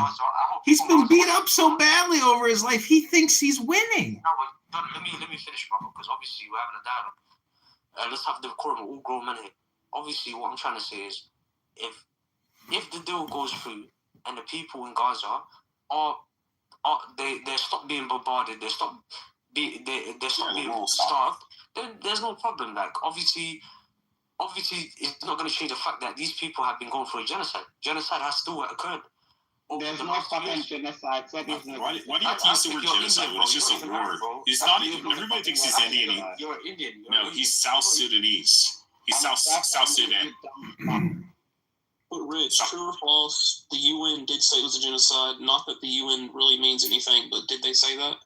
S1: He's been beat up so badly over his life. He thinks he's winning.
S7: No, but let me finish, bro. Because obviously we're having a dialogue. Let's have the decorum. All grown men here. Obviously, what I'm trying to say is, if the deal goes through and the people in Gaza they stop being bombarded, they stop being starved, then there's no problem. Like obviously, it's not going to change the fact that these people have been going through a genocide. Genocide has still occurred.
S3: There's no fucking genocide.
S2: Why do you use the word genocide when it's just a war? He's not even. Everybody thinks he's Indian.
S7: You're Indian.
S2: No, he's South Sudanese. He's South Sudan.
S4: But Rich, true or false, the UN did say it was a genocide. Not that the UN really means anything, but did they say that?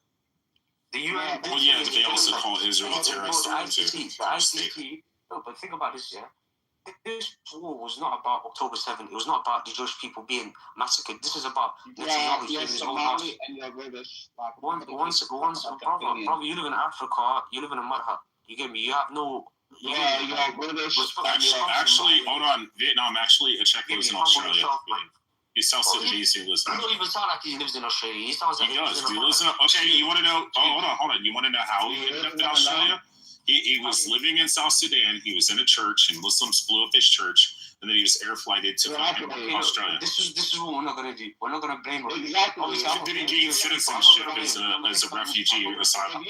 S7: The UN.
S2: Well, yeah, but they also call Israel a terrorist.
S7: The ICC. No, but think about this, yeah. This war was not about October 7th. It was not about the Jewish people being massacred. This is about Netanyahu
S3: you're
S7: his own house.
S3: Somali and you're British.
S7: Brother, you live in Africa. You live in a mud hut. You get me? You have no.
S3: Yeah, you're British.
S2: Actually, hold on. Vietnam, actually, a Czech lives in Australia. He's South Sudanese. He lives in
S7: Australia. He don't even sound like he lives in Australia. He sounds like
S2: he does. He lives in. Okay, you want to know? Oh, hold on. You want to know how he ended up in Australia? He was living in South Sudan. He was in a church, and Muslims blew up his church, and then he was air flighted to Australia.
S7: This is what we're not going to do. We're not going to blame him.
S3: Exactly.
S2: He didn't gain citizenship as a refugee or asylum.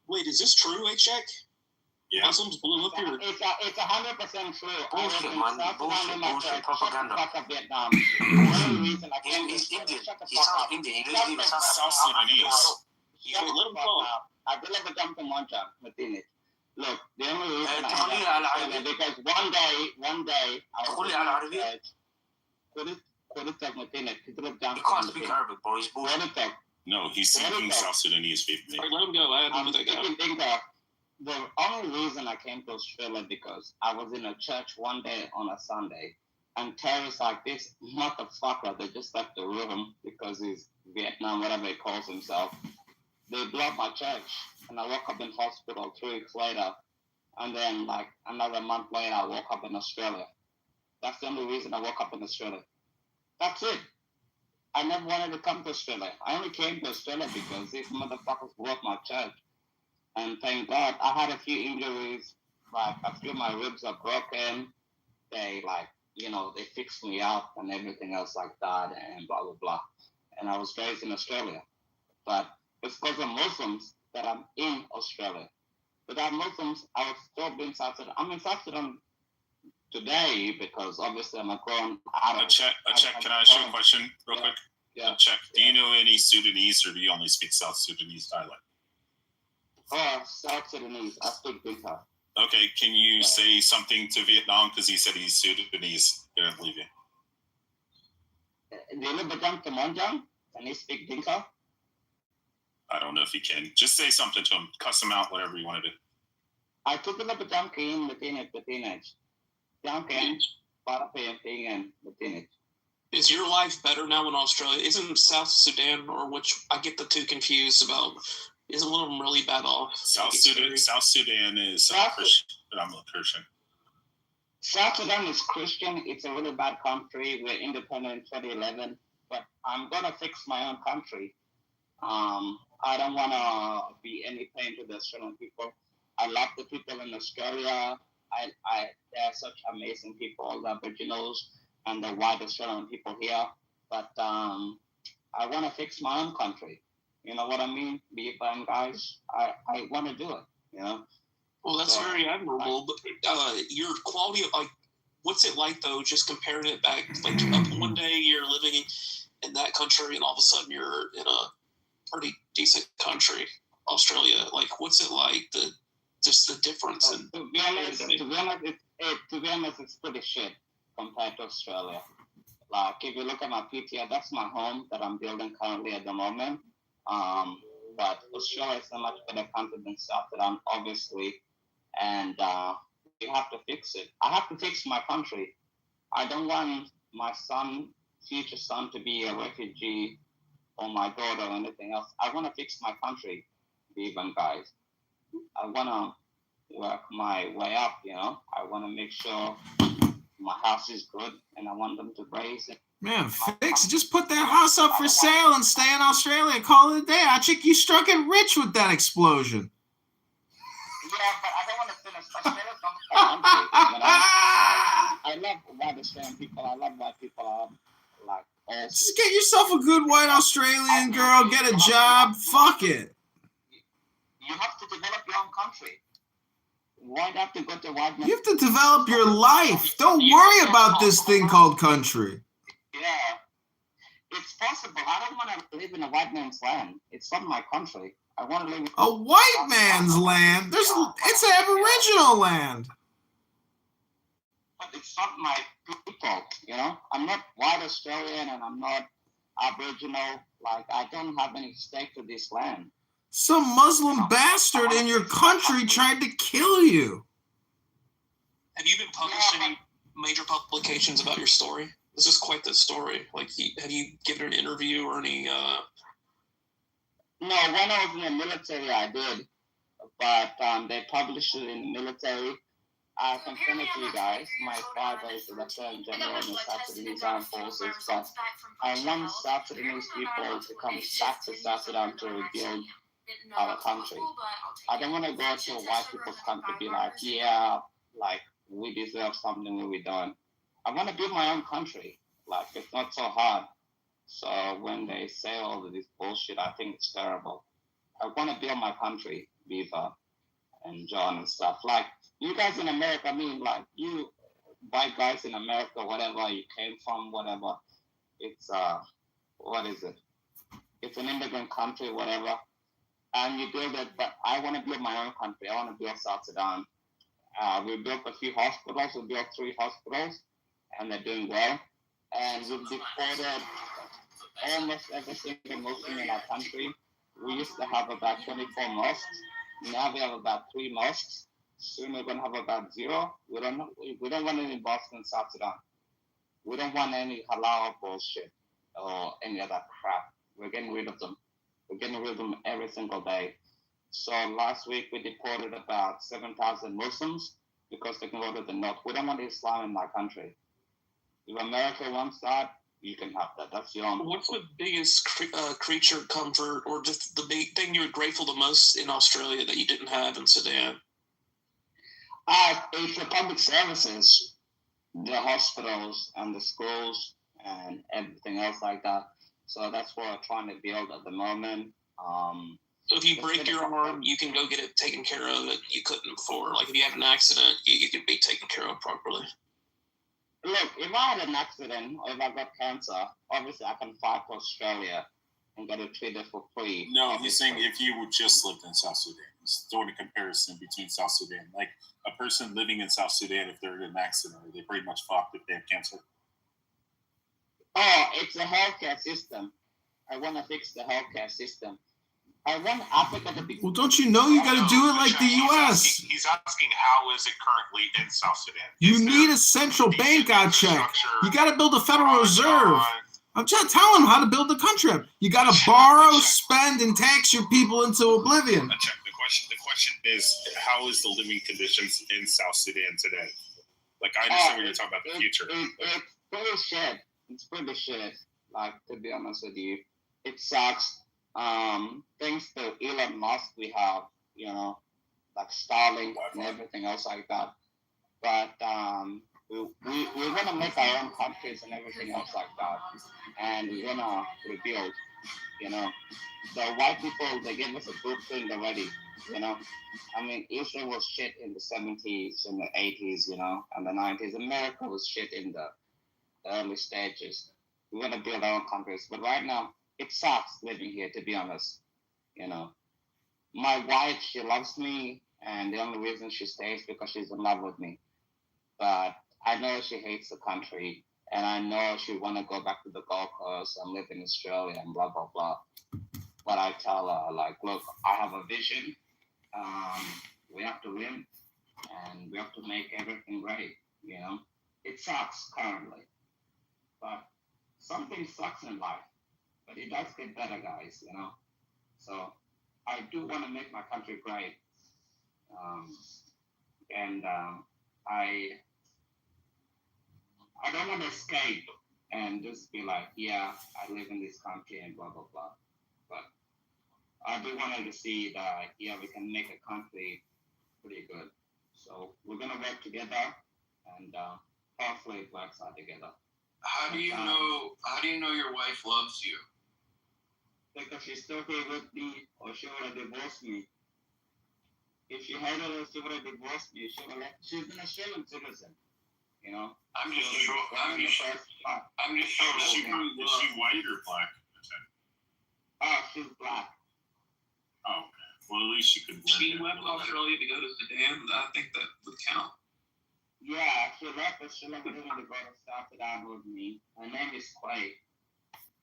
S4: Wait, is this true, Check?
S2: Yeah.
S4: Muslims blew up here.
S3: It's 100% true.
S7: Bullshit, man. Bullshit propaganda.
S3: Vietnam.
S7: He's Indian. He sounds Indian. He doesn't even sound
S2: South Sudanese.
S4: Let him talk.
S3: I will never come to Moncha, Martinez. Look, the only reason I have because one day I was in church.
S7: You can't speak Arabic, bro. He's bullshit.
S2: No, he's speaking South Sudanese people.
S4: Let him go. I had with that guy.
S8: the only reason I came to Australia because I was in a church one day on a Sunday, and terrorists like this motherfucker, they just left the room because he's Vietnam, whatever he calls himself. They blew up my church, and I woke up in hospital 3 weeks later, and then like another month later, I woke up in Australia. That's the only reason I woke up in Australia. That's it. I never wanted to come to Australia. I only came to Australia because these motherfuckers blew up my church. And thank God, I had a few injuries. Like, a few of my ribs are broken. They, like, you know, they fixed me up and everything else like that and blah, blah, blah. And I was raised in Australia. But it's because of Muslims that I'm in Australia. Without Muslims, I would still be in South Sudan. I'm in South Sudan today because obviously I'm a grown adult.
S2: Check. Can I ask you a question real quick?
S8: Yeah.
S2: Check. Do you know any Sudanese, or do you only speak South Sudanese dialect?
S8: Oh, South Sudanese. I speak Dinka.
S2: Okay, can you say something to Vietnam, because he said he's Sudanese? He didn't believe you.
S8: Can you speak Dinka?
S2: I don't know if he can. Just say something to him. Cuss him out, whatever you want to do.
S8: I took a little bit of teenage.
S4: Is your life better now in Australia? Isn't South Sudan, or which I get the two confused about, isn't one of them really bad off?
S2: South Sudan is Christian. I'm a Christian.
S8: South Sudan is Christian. It's a really bad country. We're independent in 2011, but I'm gonna fix my own country. I don't wanna be any pain to the Australian people. I love the people in Australia. They're such amazing people, the Aboriginals and the white Australian people here. But I want to fix my own country. You know what I mean? Be fine, guys. I want to do it. You know.
S4: Well, that's very admirable. But your quality of, like, what's it like though? Just comparing it back, like one day you're living in that country, and all of a sudden you're in a pretty decent country, Australia. Like, what's it like? Just the difference.
S8: To be honest, it's pretty shit compared to Australia. Like, if you look at my PTR, that's my home that I'm building currently at the moment. But Australia is a much better country than South Sudan, obviously. And we have to fix it. I have to fix my country. I don't want my future son, to be a refugee, or my daughter or anything else. I want to fix my country, even, guys. I want to work my way up, you know. I want to make sure my house is good, and I want them to raise it.
S1: Man, fix. Just put that house up for sale and stay in Australia. Call it a day. I think you struck it rich with that explosion.
S8: Yeah, but I don't want to finish. Australia's not my country, you know? I love white Australian people. I love white people. I love, like,
S1: just get yourself a good white Australian girl. Get a job. Fuck it.
S8: You have to develop your own country. Why do you have to go to white man?
S1: You have to develop your life. Don't worry about this thing called country.
S8: Yeah. It's possible. I don't want to live in a white man's land. It's not my country. I want to live in
S1: a white man's land. It's an Aboriginal land.
S8: But it's not my people, you know? I'm not white Australian and I'm not Aboriginal. Like, I don't have any stake to this land.
S1: Some Muslim bastard in your country tried to kill you.
S4: Have you been published in any major publications about your story? This is quite the story. Like, have you given an interview or any?
S8: No, when I was in the military, I did. But they published it in the military. I can send it to you guys. My father is the Lieutenant General in the South Sudanese Armed Forces. But I want South Sudanese people to come back to South Sudan to rebuild our country. I don't want to go to white people's country and be like, yeah, like, we deserve something when we don't. I want to build my own country. Like, it's not so hard. So when they say all of this bullshit, I think it's terrible. I want to build my country, Viva and John and stuff. Like, you guys in America, I mean, like, you white guys in America, whatever you came from, whatever, it's, what is it? It's an immigrant country, whatever. And you build it, but I want to build my own country. I want to build South Sudan. We built a few hospitals. We built 3 hospitals, and they're doing well. And we've deported almost every single Muslim in our country. We used to have about 24 mosques. Now we have about 3 mosques. Soon we're gonna have about 0. We don't want any mosques in South Sudan. We don't want any halal bullshit or any other crap. We're getting rid of them. We're getting rid of them every single day. So last week we deported about 7,000 Muslims because they can go to the north. We don't want Islam in my country. If America wants that, you can have that. That's your own.
S4: What's the biggest creature comfort, or just the big thing you're grateful the most in Australia that you didn't have in Sudan?
S8: It's the public services, the hospitals and the schools and everything else like that. So that's what we're trying to build at the moment.
S4: So if you break your arm, you can go get it taken care of that you couldn't before. Like if you have an accident, you can be taken care of properly.
S8: Look, if I had an accident or if I got cancer, obviously I can fly to Australia and get it treated for free.
S2: No, he's saying if you would just lived in South Sudan. He's doing a comparison between South Sudan. Like a person living in South Sudan, if they're in an accident, are they pretty much fucked if they have cancer?
S8: Oh, it's a healthcare system. I want to fix the healthcare system. I want Africa to be...
S1: Well, don't you know you got to do it like the U.S.?
S5: He's asking how is it currently in South Sudan?
S1: You need a central bank, I check. You got to build a Federal Reserve. I'm trying to tell him how to build the country. You got to borrow, spend, and tax your people into oblivion.
S2: Check. The question is, how is the living conditions in South Sudan today? Like, I understand what you're talking about the future.
S8: It's pretty shit. It's pretty shit. Like, to be honest with you, it sucks. Thanks to Elon Musk, we have, like Starlink and everything else like that. But we want to make our own countries and everything else like that. And we want to rebuild, The white people, they gave us a blueprint already, I mean, Israel was shit in the 70s, in the 80s, and the 90s. America was shit in the early stages. We want to build our own countries. But right now, it sucks living here, to be honest. My wife, she loves me, and the only reason she stays because she's in love with me. But I know she hates the country, and I know she want to go back to the Gold Coast and live in Australia and blah, blah, blah. But I tell her, like, look, I have a vision. We have to win, and we have to make everything right, It sucks currently, but something sucks in life. But it does get better, guys, So I do want to make my country great. I don't want to escape and just be like, yeah, I live in this country and blah, blah, blah. But I do want to see that, yeah, we can make a country pretty good. So we're going to work together and hopefully it works out together.
S9: How do you know your wife loves you?
S8: Because she's still here with me, or she would have divorced me. If she hated us, she would have divorced me. She's an Australian citizen,
S9: I'm just sure.
S2: Is she white or black?
S8: She's black.
S2: Oh, okay. Well, at least she could blend
S4: She
S2: in.
S4: left Australia to go to Sudan. I think that would count.
S8: Yeah, she left Australia to go to South Sudan with me. Her name is Clay.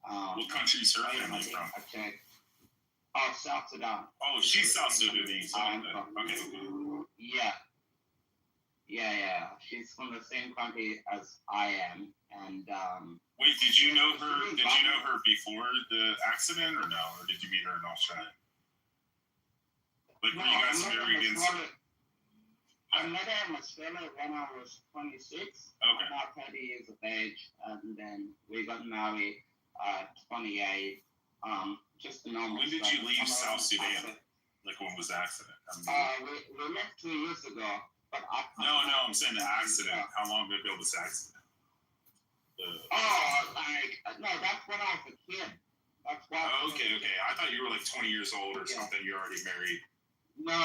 S2: What country is her family from?
S8: Oh, South Sudan.
S2: Oh, she's South Sudanese. Okay.
S8: Yeah. She's from the same country as I am, and
S2: Wait, did you know her? Did you know her before the accident, or no? Or did you meet her in Australia? Like, were you guys married in?
S8: I met her in Australia when I was 26.
S2: Okay.
S8: About 30 years of age, and then we got married at 28. Just a normal.
S2: When did you leave South Sudan? Like, when was the accident?
S8: We left 2 years ago, but
S2: No, I'm saying the accident. How long ago was the accident?
S8: No, that's when I was a kid. That's why.
S2: Oh, okay. I thought you were like 20 years old or something. You're already married.
S8: No.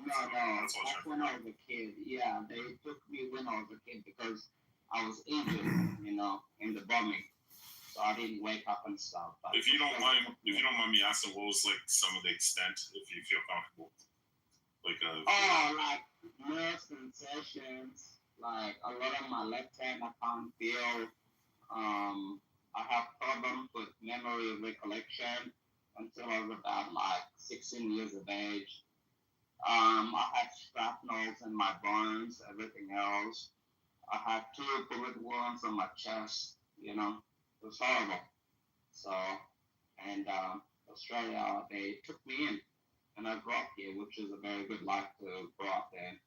S2: That's
S8: That's when I was a kid. Yeah, they took me when I was a kid because I was injured, in the bombing. So I didn't wake up and stuff. But
S2: if you don't mind me asking, what was like some of the extent, if you feel comfortable? Like
S8: like nerve sensations, like a lot of my left hand I can't feel. I have problems with memory recollection until I was about like 16 years of age. I had shrapnels in my burns, everything else. I had 2 bullet wounds on my chest. It was horrible. So, and Australia, they took me in, and I grew up here, which is a very good life to grow up in.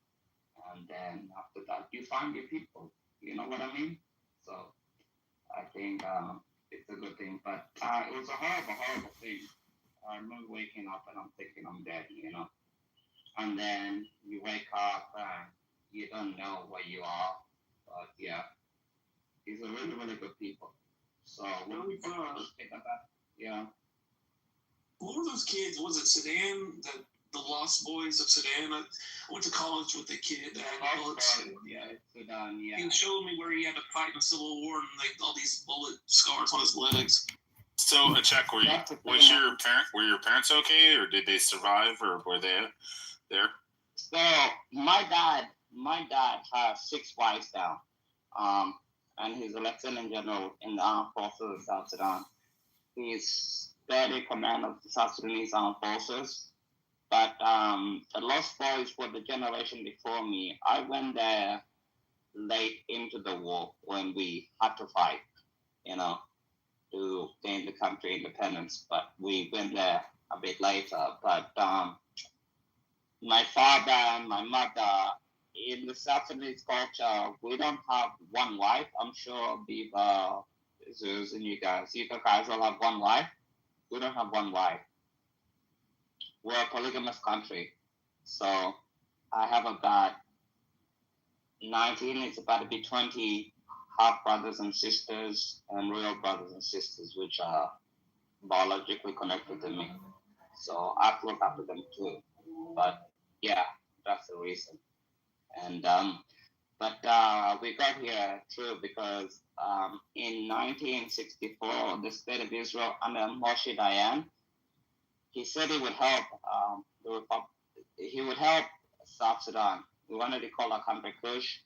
S8: And then after that, you find your people. You know what I mean? So I think it's a good thing. But it was a horrible, horrible thing. I remember waking up and I'm thinking I'm dead. And then you wake up and you don't know where you are. But yeah, these are really, really good people. So when we think about yeah.
S4: What were those kids? Was it Sudan? The Lost Boys of Sudan? I went to college with a kid that had bullets.
S8: Yeah, Sudan, yeah.
S4: He was showing me where he had to fight in a civil war and like all these bullet scars on his legs.
S2: So a check, were your parents okay, or did they survive, or were they there?
S8: So my dad has 6 wives now, and he's a lieutenant general in the armed forces of South Sudan. He's third in command of the South Sudanese armed forces. But the Lost Boys were the generation before me. I went there late into the war when we had to fight, to gain the country independence. But we went there a bit later. But my father and my mother, in the South Sudanese culture, we don't have one wife. I'm sure Biba, Zeus, and you guys all have one wife. We don't have one wife. We're a polygamous country. So I have about 19, it's about to be 20 half brothers and sisters and real brothers and sisters, which are biologically connected to me. So I have to look after them too. But yeah, that's the reason. And but we got here too because in 1964, the state of Israel under Moshe Dayan, he said he would help South Sudan. We wanted to call our country Kush,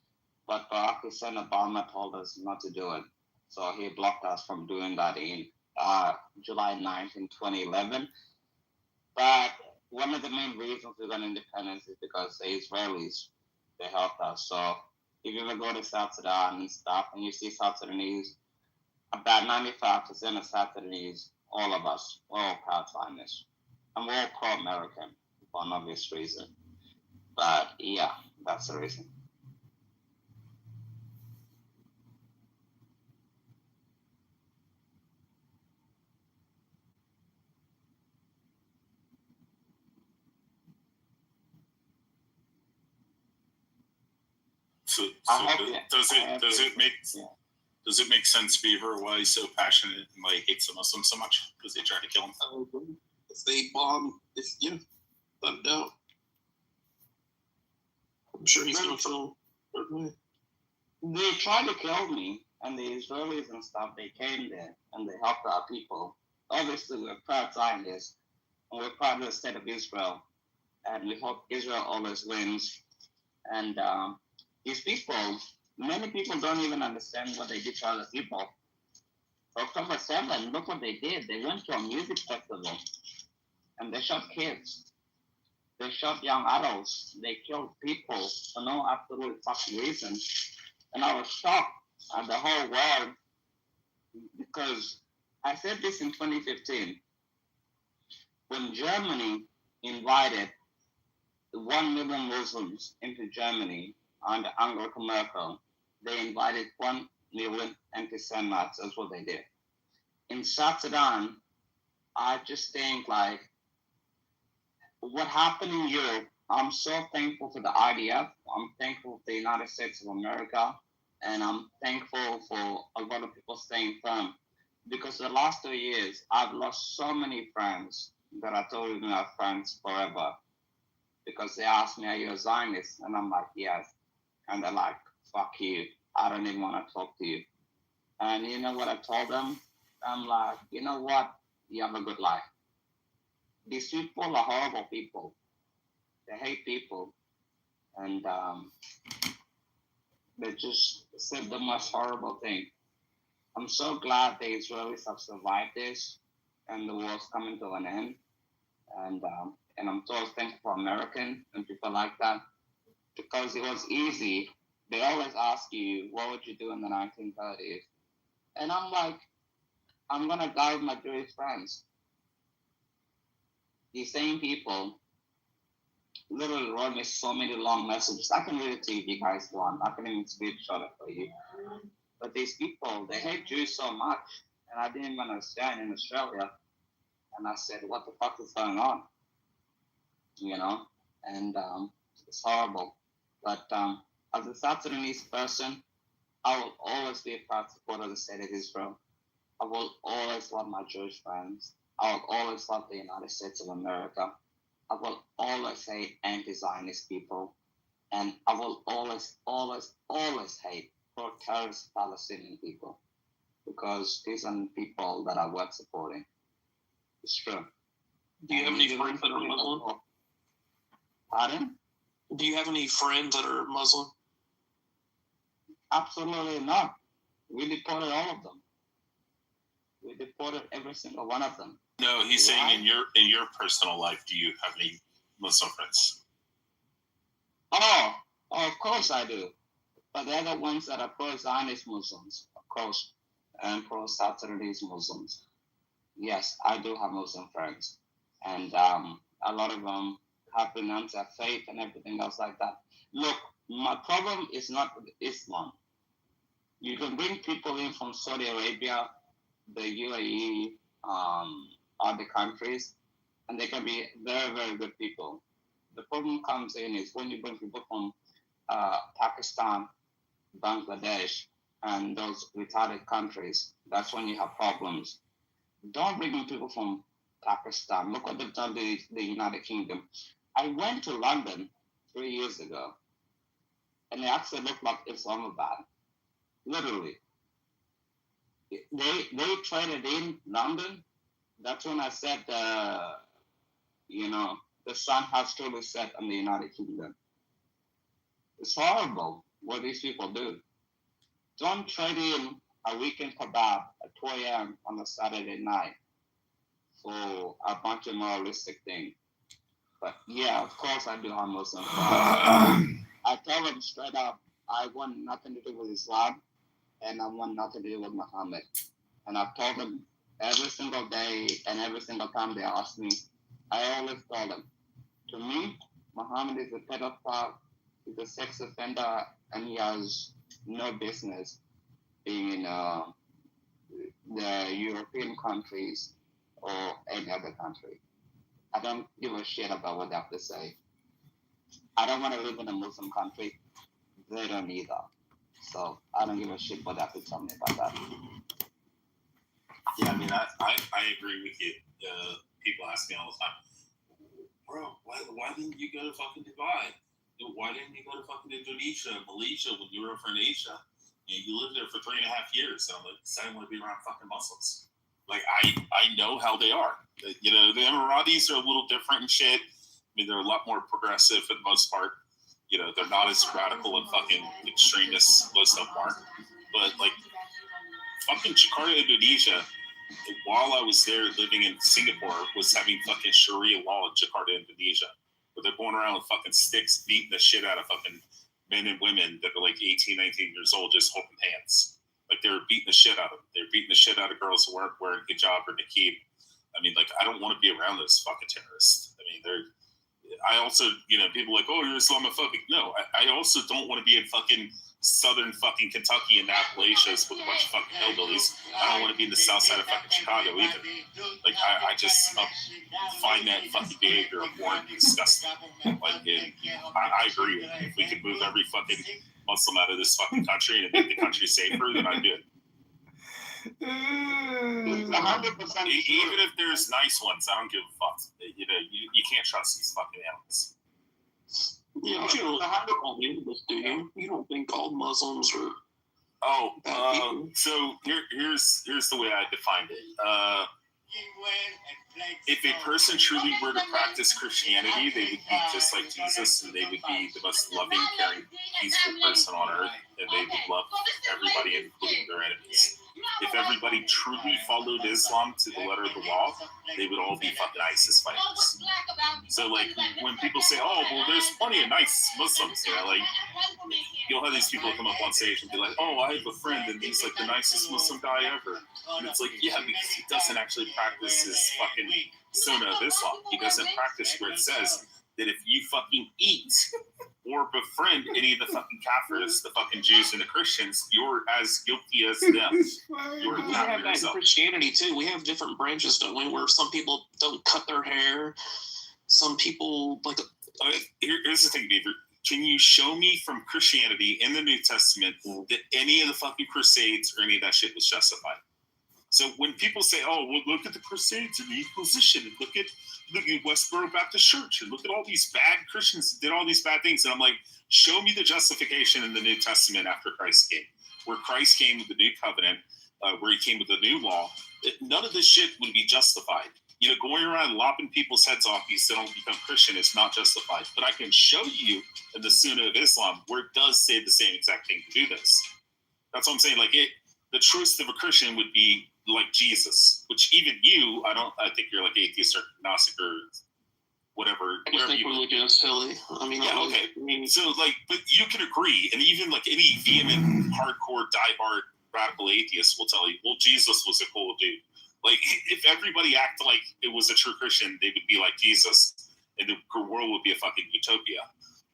S8: but Barack Hussein Obama told us not to do it. So he blocked us from doing that in July 9th in 2011. But one of the main reasons we got independence is because the Israelis, they helped us. So if you ever go to South Sudan and stuff and you see South Sudanese, about 95% of South Sudanese, all of us, we're all proud Zionists. And we're all pro-American for an obvious reason. But yeah, that's the reason.
S2: So does it make sense, Beaver, why he's so passionate and why he hates the Muslims so much? Because they try to kill him.
S4: If they bomb, let him down. I'm sure he's gonna feel third way.
S8: They tried to kill me, and the Israelis and stuff, they came there and they helped our people. Obviously, we're proud Zionists, and we're proud of the state of Israel, and we hope Israel always wins. And these people, many people don't even understand what they did to other people. October 7, look what they did. They went to a music festival, and they shot kids. They shot young adults. They killed people for no absolute fucking reason. And I was shocked at the whole world because I said this in 2015. When Germany invited 1 million Muslims into Germany under Angela Merkel, they invited 1 million anti-Semites. That's what they did. In South Sudan, I just think like what happened in Europe, I'm so thankful for the IDF. I'm thankful for the United States of America. And I'm thankful for a lot of people staying firm. Because the last 2 years, I've lost so many friends that I told them are friends forever. Because they asked me, are you a Zionist? And I'm like, yes. And they're like, fuck you. I don't even want to talk to you. And you know what I told them? I'm like, you know what? You have a good life. These people are horrible people. They hate people. And they just said the most horrible thing. I'm so glad the Israelis have survived this and the war's coming to an end. And and I'm so thankful for American and people like that because it was easy. They always ask you, what would you do in the 1930s? And I'm like, I'm going to die with my Jewish friends. These same people literally wrote me so many long messages. I can read it to you if you guys want. I can even screenshot it for you. But these people, they hate Jews so much. And I didn't even understand in Australia. And I said, what the fuck is going on? You know? And it's horrible. But as a South Sudanese person, I will always be a proud supporter of the state of Israel. I will always love my Jewish friends. I will always love the United States of America. I will always hate anti-Zionist people. And I will always, always, always hate pro-terrorist Palestinian people. Because these are people that are worth supporting. It's true.
S4: Do you have any friends that are Muslim?
S8: Pardon?
S4: Do you have any friends that are Muslim?
S8: Absolutely not. We deported all of them. We deported every single one of them.
S2: No, he's saying in your personal life, do you have any Muslim friends?
S8: Oh, of course I do. But they're the ones that are pro-Zionist Muslims, of course, and pro-South Sudanese Muslims. Yes, I do have Muslim friends. And a lot of them have renounced their faith and everything else like that. Look, my problem is not with Islam. You can bring people in from Saudi Arabia, the UAE, other countries, and they can be very, very good people. The problem comes in is when you bring people from Pakistan, Bangladesh, and those retarded countries, that's when you have problems. Don't bring in people from Pakistan. Look what they've done to the United Kingdom. I went to London 3 years ago, and it actually looked like Islamabad. Literally. They traded in London. That's when I said, the sun has truly set on the United Kingdom. It's horrible what these people do. Don't trade in a weekend kebab at 2 a.m. on a Saturday night for a bunch of moralistic things. But yeah, of course I do have Muslim friends. I tell them straight up, I want nothing to do with Islam, and I want nothing to do with Muhammad. And I've told them every single day and every single time they ask me, I always tell them, to me, Muhammad is a pedophile, he's a sex offender, and he has no business being in the European countries or any other country. I don't give a shit about what they have to say. I don't want to live in a Muslim country. They don't either. So I don't give a shit what they have to tell me about that.
S2: Yeah, I mean, I agree with you. People ask me all the time, bro, why didn't you go to fucking Dubai? Why didn't you go to fucking Indonesia, Malaysia when you were over in Asia? You lived there for 3.5 years. And I'm like, I don't want to be around fucking Muslims. Like, I know how they are. You know, the Emiratis are a little different and shit. I mean, they're a lot more progressive for the most part. You know, they're not as radical and fucking extremists. Most of them aren't. But, like, fucking Jakarta, Indonesia, while I was there living in Singapore, was having fucking Sharia law in Jakarta, Indonesia. Where they're going around with fucking sticks, beating the shit out of fucking men and women that are like 18, 19 years old, just holding hands. Like, they were beating the shit out of them. They were beating the shit out of girls who weren't wearing hijab or niqab. I mean, like, I don't want to be around those fucking terrorists. I mean, I also, you know, people are like, oh, you're Islamophobic. No, I also don't want to be in fucking southern fucking Kentucky and Appalachians with a bunch of fucking hillbillies. I don't want to be in the south side of fucking Chicago either. Like, I just find that fucking behavior abhorrent and disgusting. Like, I agree. If we could move every fucking Muslim out of this fucking country and make the country safer, then I'd do it.
S8: 100%.
S2: Even if there's nice ones, I don't give a fuck. You know, you can't trust these fucking animals.
S4: Yeah, but you don't call animals, do you? You don't think all Muslims are...
S2: Oh, so here's the way I defined it. If a person truly were to practice Christianity, they would be just like Jesus, and they would be the most loving, caring, peaceful person on earth, and they would love everybody, including their enemies. If every everybody truly followed Islam to the letter of the law, they would all be fucking ISIS fighters. So like when people say, oh, well, there's plenty of nice Muslims, you know, like you'll have these people come up on stage and be like, oh, I have a friend and he's like the nicest Muslim guy ever. And it's like, yeah, because he doesn't actually practice his fucking Sunnah of Islam. He doesn't practice where it says that if you fucking eat or befriend any of the fucking Kafirs, the fucking Jews and the Christians, you're as guilty as them. You're
S4: We have that in Christianity too. We have different branches, don't we? Where some people don't cut their hair. Some people like.
S2: Here's the thing, Beaver. Can you show me from Christianity in the New Testament that any of the fucking Crusades or any of that shit was justified? So when people say, "Oh, well, look at the Crusades and the Inquisition, and look at Westboro Baptist Church, and look at all these bad Christians that did all these bad things," and I'm like, show me the justification in the New Testament after Christ came, where Christ came with the new covenant, where he came with the new law. None of this shit would be justified. You know, going around lopping people's heads off because they don't become Christian is not justified. But I can show you in the Sunnah of Islam where it does say the same exact thing to do this. That's what I'm saying. Like the truth of a Christian would be like Jesus, which even you, I think you're like atheist or agnostic or whatever.
S4: I just think religion is silly. I mean,
S2: yeah, okay. So like, but you can agree, and even like any vehement, hardcore, diehard, radical atheist will tell you, well, Jesus was a cool dude. Like, if everybody acted like it was a true Christian, they would be like Jesus, and the world would be a fucking utopia.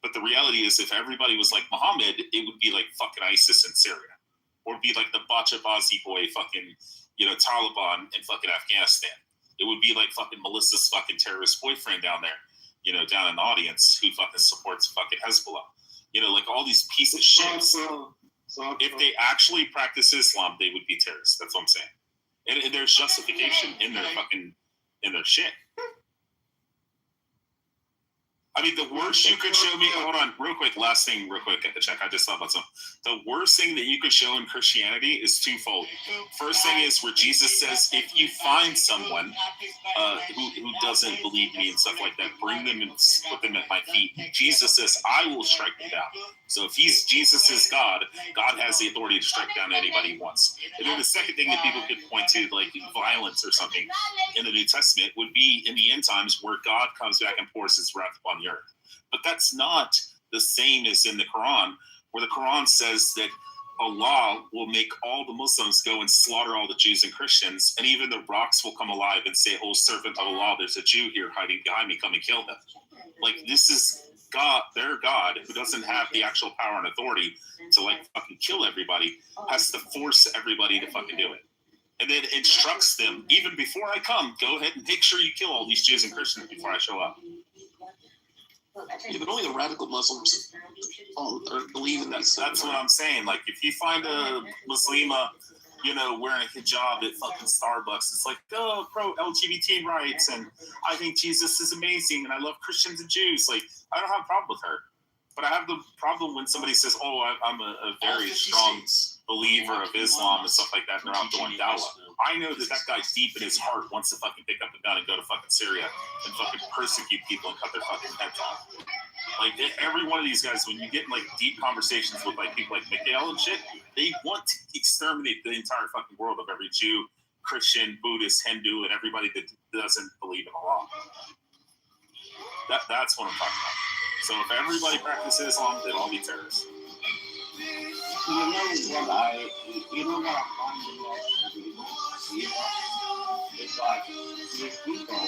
S2: But the reality is, if everybody was like Muhammad, it would be like fucking ISIS in Syria, or be like the Bachabazi boy fucking, Taliban in fucking Afghanistan. It would be like fucking Melissa's fucking terrorist boyfriend down there, down in the audience who fucking supports fucking Hezbollah. Like all these pieces of shit. So if they actually practice Islam, they would be terrorists. That's what I'm saying. And there's justification in their shit. I mean, the worst you could show me, hold on, real quick, last thing, real quick, check, I just thought about something. The worst thing that you could show in Christianity is twofold. First thing is where Jesus says, if you find someone who doesn't believe me and stuff like that, bring them and put them at my feet. Jesus says, I will strike them down. So if Jesus is God, God has the authority to strike down anybody he wants. And then the second thing that people could point to, like violence or something in the New Testament, would be in the end times where God comes back and pours his wrath upon the earth. But that's not the same as in the Quran, where the Quran says that Allah will make all the Muslims go and slaughter all the Jews and Christians, and even the rocks will come alive and say, oh, servant of Allah, there's a Jew here hiding behind me, come and kill him. Like, this is God, their God, who doesn't have the actual power and authority to, like, fucking kill everybody, has to force everybody to fucking do it. And then instructs them, even before I come, go ahead and make sure you kill all these Jews and Christians before I show up.
S4: Yeah, but only the radical Muslims believe in that.
S2: That's what I'm saying. Like, if you find a Muslima, wearing a hijab at fucking Starbucks, it's like, oh, pro-LGBT rights, and I think Jesus is amazing, and I love Christians and Jews. Like, I don't have a problem with her. But I have the problem when somebody says, oh, I'm a very strong believer of Islam and stuff like that, and they're out doing dawah. I know that guy deep in his heart wants to fucking pick up a gun and go to fucking Syria and fucking persecute people and cut their fucking heads off. Like, every one of these guys, when you get in, like, deep conversations with, like, people like Mikhail and shit, they want to exterminate the entire fucking world of every Jew, Christian, Buddhist, Hindu, and everybody that doesn't believe in Allah. That's what I'm talking about. So if everybody practices Islam, they'll all be terrorists.
S8: You know what I find the most it's like these people,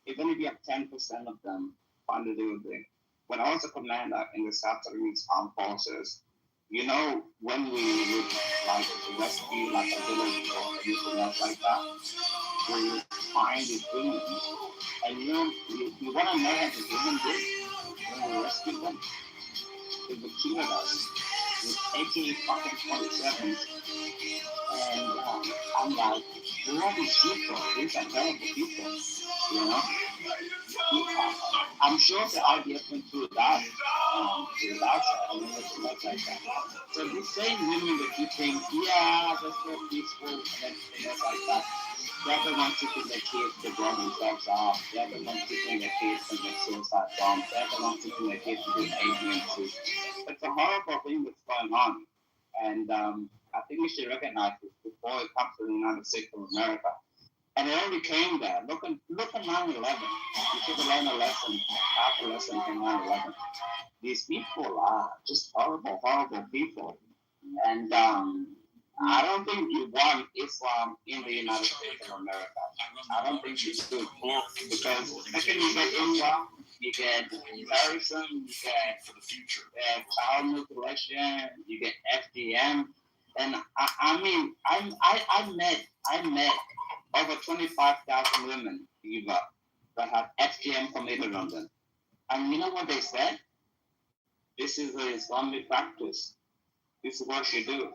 S8: even if you have 10% of them find it doing. When I was a commander in the South Sudanese Armed Forces, when we would like rescue like a village or anything else like that, we would find these women, and you want to know what the women did when we rescued them? They would shoot at us with AK-47s, and I'm like, who are these people? These are terrible people, I'm sure the idea went through that, and everything like that. So these same women that you think, yeah, they're so peaceful and everything else like that, they're the ones taking their kids to blow themselves off. They're the ones taking their kids to make suicide bombs. They're the ones taking their kids to do avian too. It's a horrible thing that's going on. And I think we should recognize this before it comes to the United States of America. And it already came there. Look at 9/11. You should have learned a lesson, half a lesson from 9/11. These people are just horrible, horrible people. And I don't think you want Islam in the United States of America. I don't think you should. Because the second you get Islam, you get terrorism, you get child mutilation, you get FDM. And I met over 25,000 women that have FGM committed on them. And you know what they said? This is the Islamic practice. This is what you do.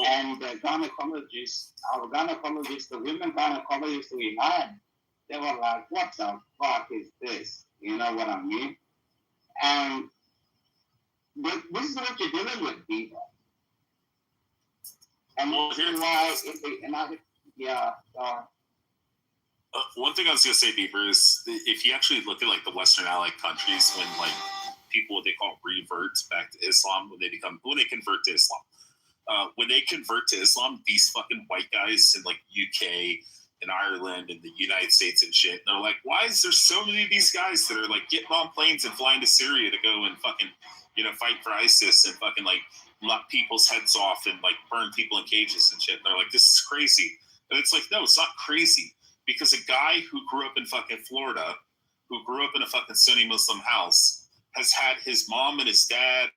S8: And the gynecologists, the women gynecologists we had, they were like, what the fuck is this? You know what I mean? And this is what you're dealing with, people. And this is why,
S2: one thing I was gonna say, Beaver, is if you actually look at like the Western Allied countries, when like people what they call revert back to Islam, when they convert to Islam, when they convert to Islam, these fucking white guys in like UK and Ireland and the United States and shit, they're like, why is there so many of these guys that are like getting on planes and flying to Syria to go and fucking, you know, fight for ISIS and fucking like lock people's heads off and like burn people in cages and shit. And they're like, this is crazy. And it's like, no, it's not crazy. Because a guy who grew up in fucking Florida, who grew up in a fucking Sunni Muslim house, has had his mom and his dad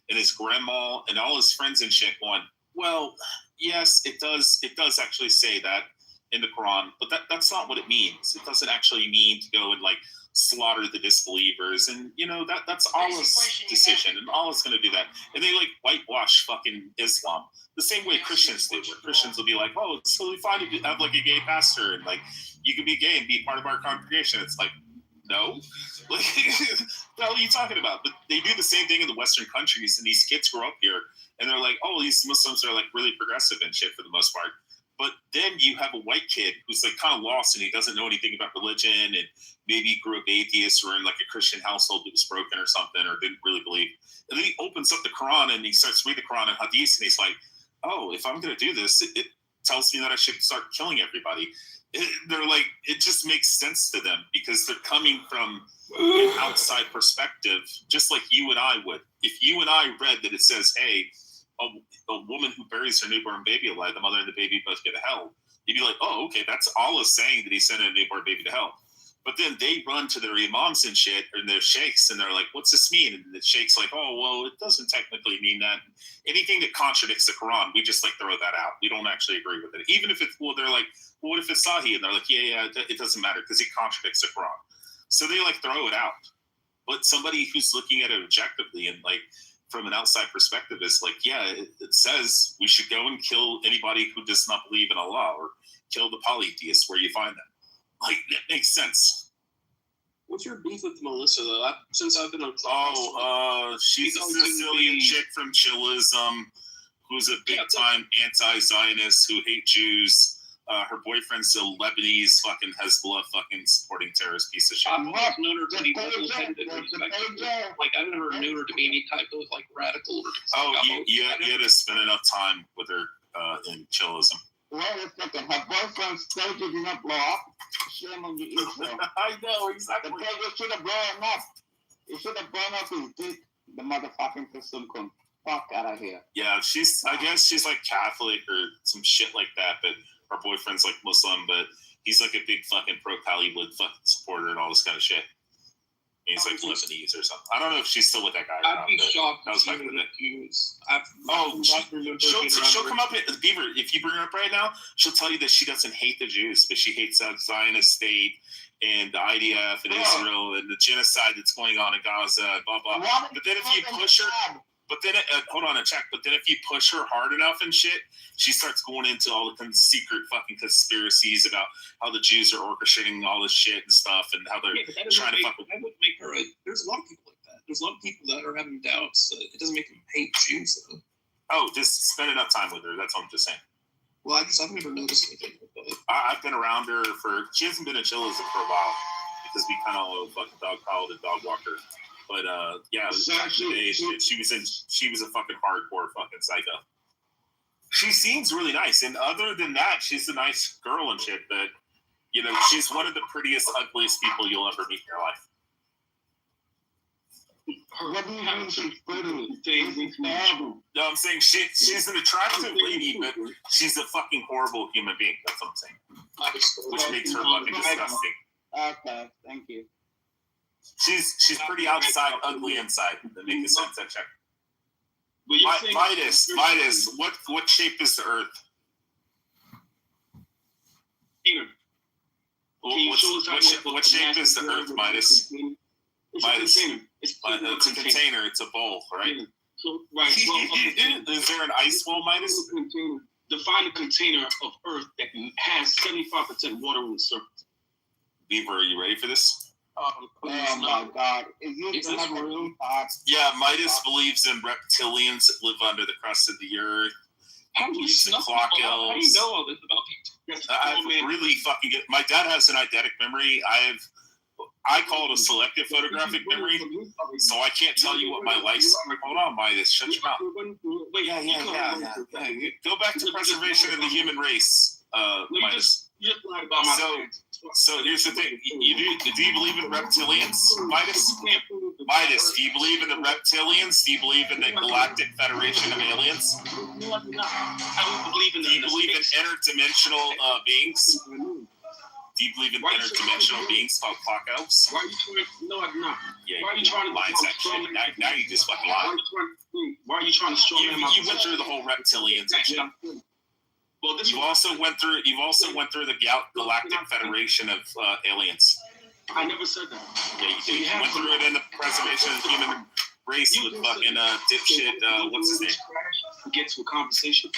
S2: and his grandma and all his friends and shit going, well, yes, it does actually say that in the Quran, but that's not what it means. It doesn't actually mean to go and like slaughter the disbelievers, and you know that's Allah's decision, and Allah's going to do that. And they like whitewash fucking Islam the same way Christians do. Where Christians will be like, oh, it's totally fine to have like a gay pastor, and like you can be gay and be part of our congregation. It's like, no, like what the hell are you talking about? But they do the same thing in the Western countries, and these kids grow up here, and they're like, oh, these Muslims are like really progressive and shit for the most part. But then you have a white kid who's like kind of lost and he doesn't know anything about religion, and maybe he grew up atheist or in like a Christian household that was broken or something, or didn't really believe. And then he opens up the Quran and he starts reading the Quran and Hadith, and he's like, oh, if I'm going to do this, it tells me that I should start killing everybody. They're like, it just makes sense to them because they're coming from an outside perspective, just like you and I would. If you and I read that it says, hey, a woman who buries her newborn baby alive, the mother and the baby both go to hell, you'd be like, oh, okay, that's Allah saying that he sent a newborn baby to hell. But then they run to their imams and shit, and their sheikhs, and they're like, what's this mean? And the sheikh's like, oh, well, it doesn't technically mean that. Anything that contradicts the Quran, we just like throw that out. We don't actually agree with it. Even if it's, well, they're like, well, what if it's Sahih? And they're like, yeah, it doesn't matter because it contradicts the Quran. So they like throw it out. But somebody who's looking at it objectively and like, from an outside perspective, is like, yeah, it says we should go and kill anybody who does not believe in Allah, or kill the polytheists where you find them. Like, that makes sense.
S4: What's your beef with Melissa, though? Since I've been on
S2: she's a Sicilian chick from Chilism who's a big-time anti-Zionist who hates Jews. Her boyfriend's a Lebanese fucking Hezbollah fucking supporting terrorist piece of shit.
S4: I've always known her to be level-headed and respectful. Like, I never knew her to be any type of, like, radical. Or
S2: you had to spend enough time with her in Chilism.
S8: Wait a second. Her boyfriend's page did not blow up. Shame on you, Israel.
S2: I know, exactly.
S8: The page should have blown up. It should have blown up his dick. The motherfucking person come fuck out of here.
S2: Yeah, I guess she's like Catholic or some shit like that, but her boyfriend's like Muslim, but he's like a big fucking pro-Hollywood fucking supporter and all this kind of shit. He's like Lebanese or something. I don't know if she's still with that guy.
S4: I'd be shocked.
S2: That was back in the
S4: day.
S2: She'll come up, Beaver, if you bring her up right now, she'll tell you that she doesn't hate the Jews, but she hates the Zionist state and the IDF and Israel and the genocide that's going on in Gaza, blah, blah. But then if you push her... But then, hold on a check. But then if you push her hard enough and shit, she starts going into all the secret fucking conspiracies about how the Jews are orchestrating all this shit and stuff and how they're trying to fuck with.
S4: That would make her there's a lot of people like that. There's a lot of people that are having doubts. It doesn't make them hate Jews, though.
S2: Oh, just spend enough time with her. That's all I'm just saying.
S4: Well, I've never noticed anything like that.
S2: I've been around her she hasn't been in Chilism for a while because we kind of fucking called a dog walker. But yeah, she was a fucking hardcore fucking psycho. she seems really nice, and other than that, she's a nice girl and shit. But she's one of the prettiest, ugliest people you'll ever meet in your life.
S8: What do you mean she's pretty?
S2: No, I'm saying she's an attractive lady, but she's a fucking horrible human being. That's what I'm saying. Which makes her fucking disgusting.
S8: Okay, thank you.
S2: She's pretty outside, ugly inside. That makes sense. I check. Midas, what shape is the Earth? What shape is the Earth, Midas? Midas. It's a container. It's a bowl, right?
S4: So, right. Well,
S2: is there an ice wall, Midas?
S4: Define a container of Earth that has 75% water on the surface.
S2: Beaver, are you ready for this?
S8: Oh my God! Is this real?
S2: Yeah, Midas believes in reptilians that live under the crust of the Earth.
S4: How do you know all this about people?
S2: I really fucking get. My dad has an eidetic memory. I call it a selective photographic memory, so I can't tell you what my license. Hold on, Midas, shut your mouth. Yeah. Go back to preservation of the human race, Midas. So here's the thing. Do you believe in reptilians, Midas? Midas, do you believe in the reptilians? Do you believe in the Galactic Federation of Aliens?
S4: No, I do not. I don't believe in
S2: Do you believe in interdimensional beings? Do you believe in interdimensional beings called clock elves?
S4: Why are you trying? No, I do not.
S2: Yeah,
S4: why are you trying to
S2: mindset shit? Now you just fucking lie.
S4: Why are you trying to straw man my
S2: You went through the whole reptilians and shit.
S4: Well,
S2: you've also went through the Galactic Federation of Aliens.
S4: I never said that.
S2: Yeah, you did. You went through it in the preservation of the human race with fucking dipshit. What's his name?
S4: Get to a conversation.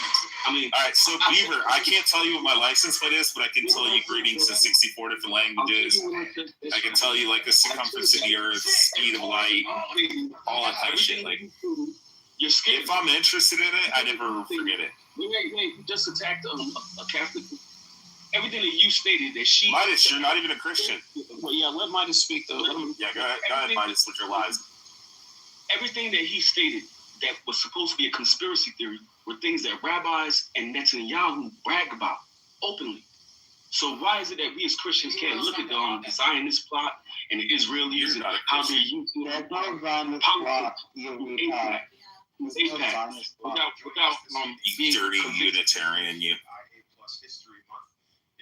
S4: I mean,
S2: all right. So Beaver, I can't tell you what my license plate is, but I can tell you greetings in 64 different languages. I can tell you like the circumference of the Earth, speed of light, all that kind of shit. Like, if I'm interested in it, I never forget it.
S4: Wait, you just attacked a Catholic. Everything that you stated that she.
S2: Midas, you're not even a Christian.
S4: Well, yeah, let Midas speak though.
S2: Yeah, go ahead, Midas, with your lies.
S4: Everything that he stated that was supposed to be a conspiracy theory were things that rabbis and Netanyahu brag about openly. So why is it that we as Christians can't look at the Zionist plot and the Israelis and how they're using politics? Without being
S2: dirty Unitarian, you.
S10: History Month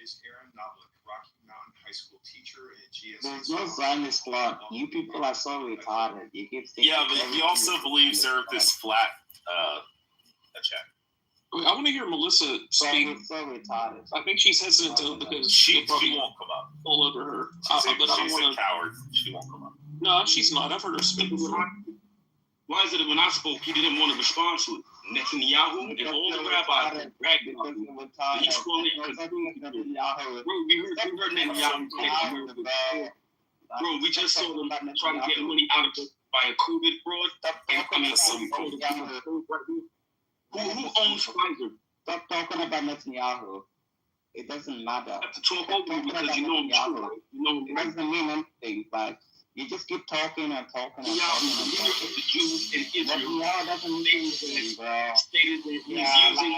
S10: is Aaron Knoblich, Rocky Mountain High School teacher and GS.
S8: There's no Zionist plot. You people are so retarded. You keep
S2: yeah, but he also believes Earth is flat. Check.
S4: I want to hear Melissa speak.
S8: So retarded.
S4: I think she's hesitant though because
S2: she won't come up.
S4: All over her.
S2: But she's a coward. She won't come up.
S4: No, she's not. I've heard her speak. Why is it that when I spoke, he didn't want to respond to it? Netanyahu and all the rabbis bragged about it. He's calling it because we heard Netanyahu say, bro, we just saw them trying to get money out of it by a COVID fraud. Who owns Pfizer?
S8: Stop talking about Netanyahu. It doesn't matter.
S4: I have to talk over you because you know I'm true.
S8: It doesn't mean anything, but you just keep talking and talking and talking.
S4: The Jews in Israel.
S8: Netanyahu doesn't mean anything, bro.
S4: Stated that he's using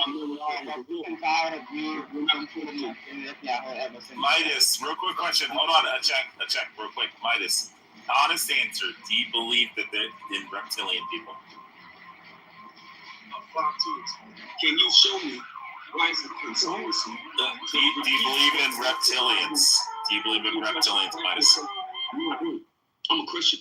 S2: Midas, real quick question. Hold on, a check, real quick. Midas, honest answer. Do you believe that they're in reptilian people?
S4: Can you show me why is it conspiracy?
S2: Do you believe in reptilians? Do you believe in reptilians, Midas?
S4: I'm a Christian.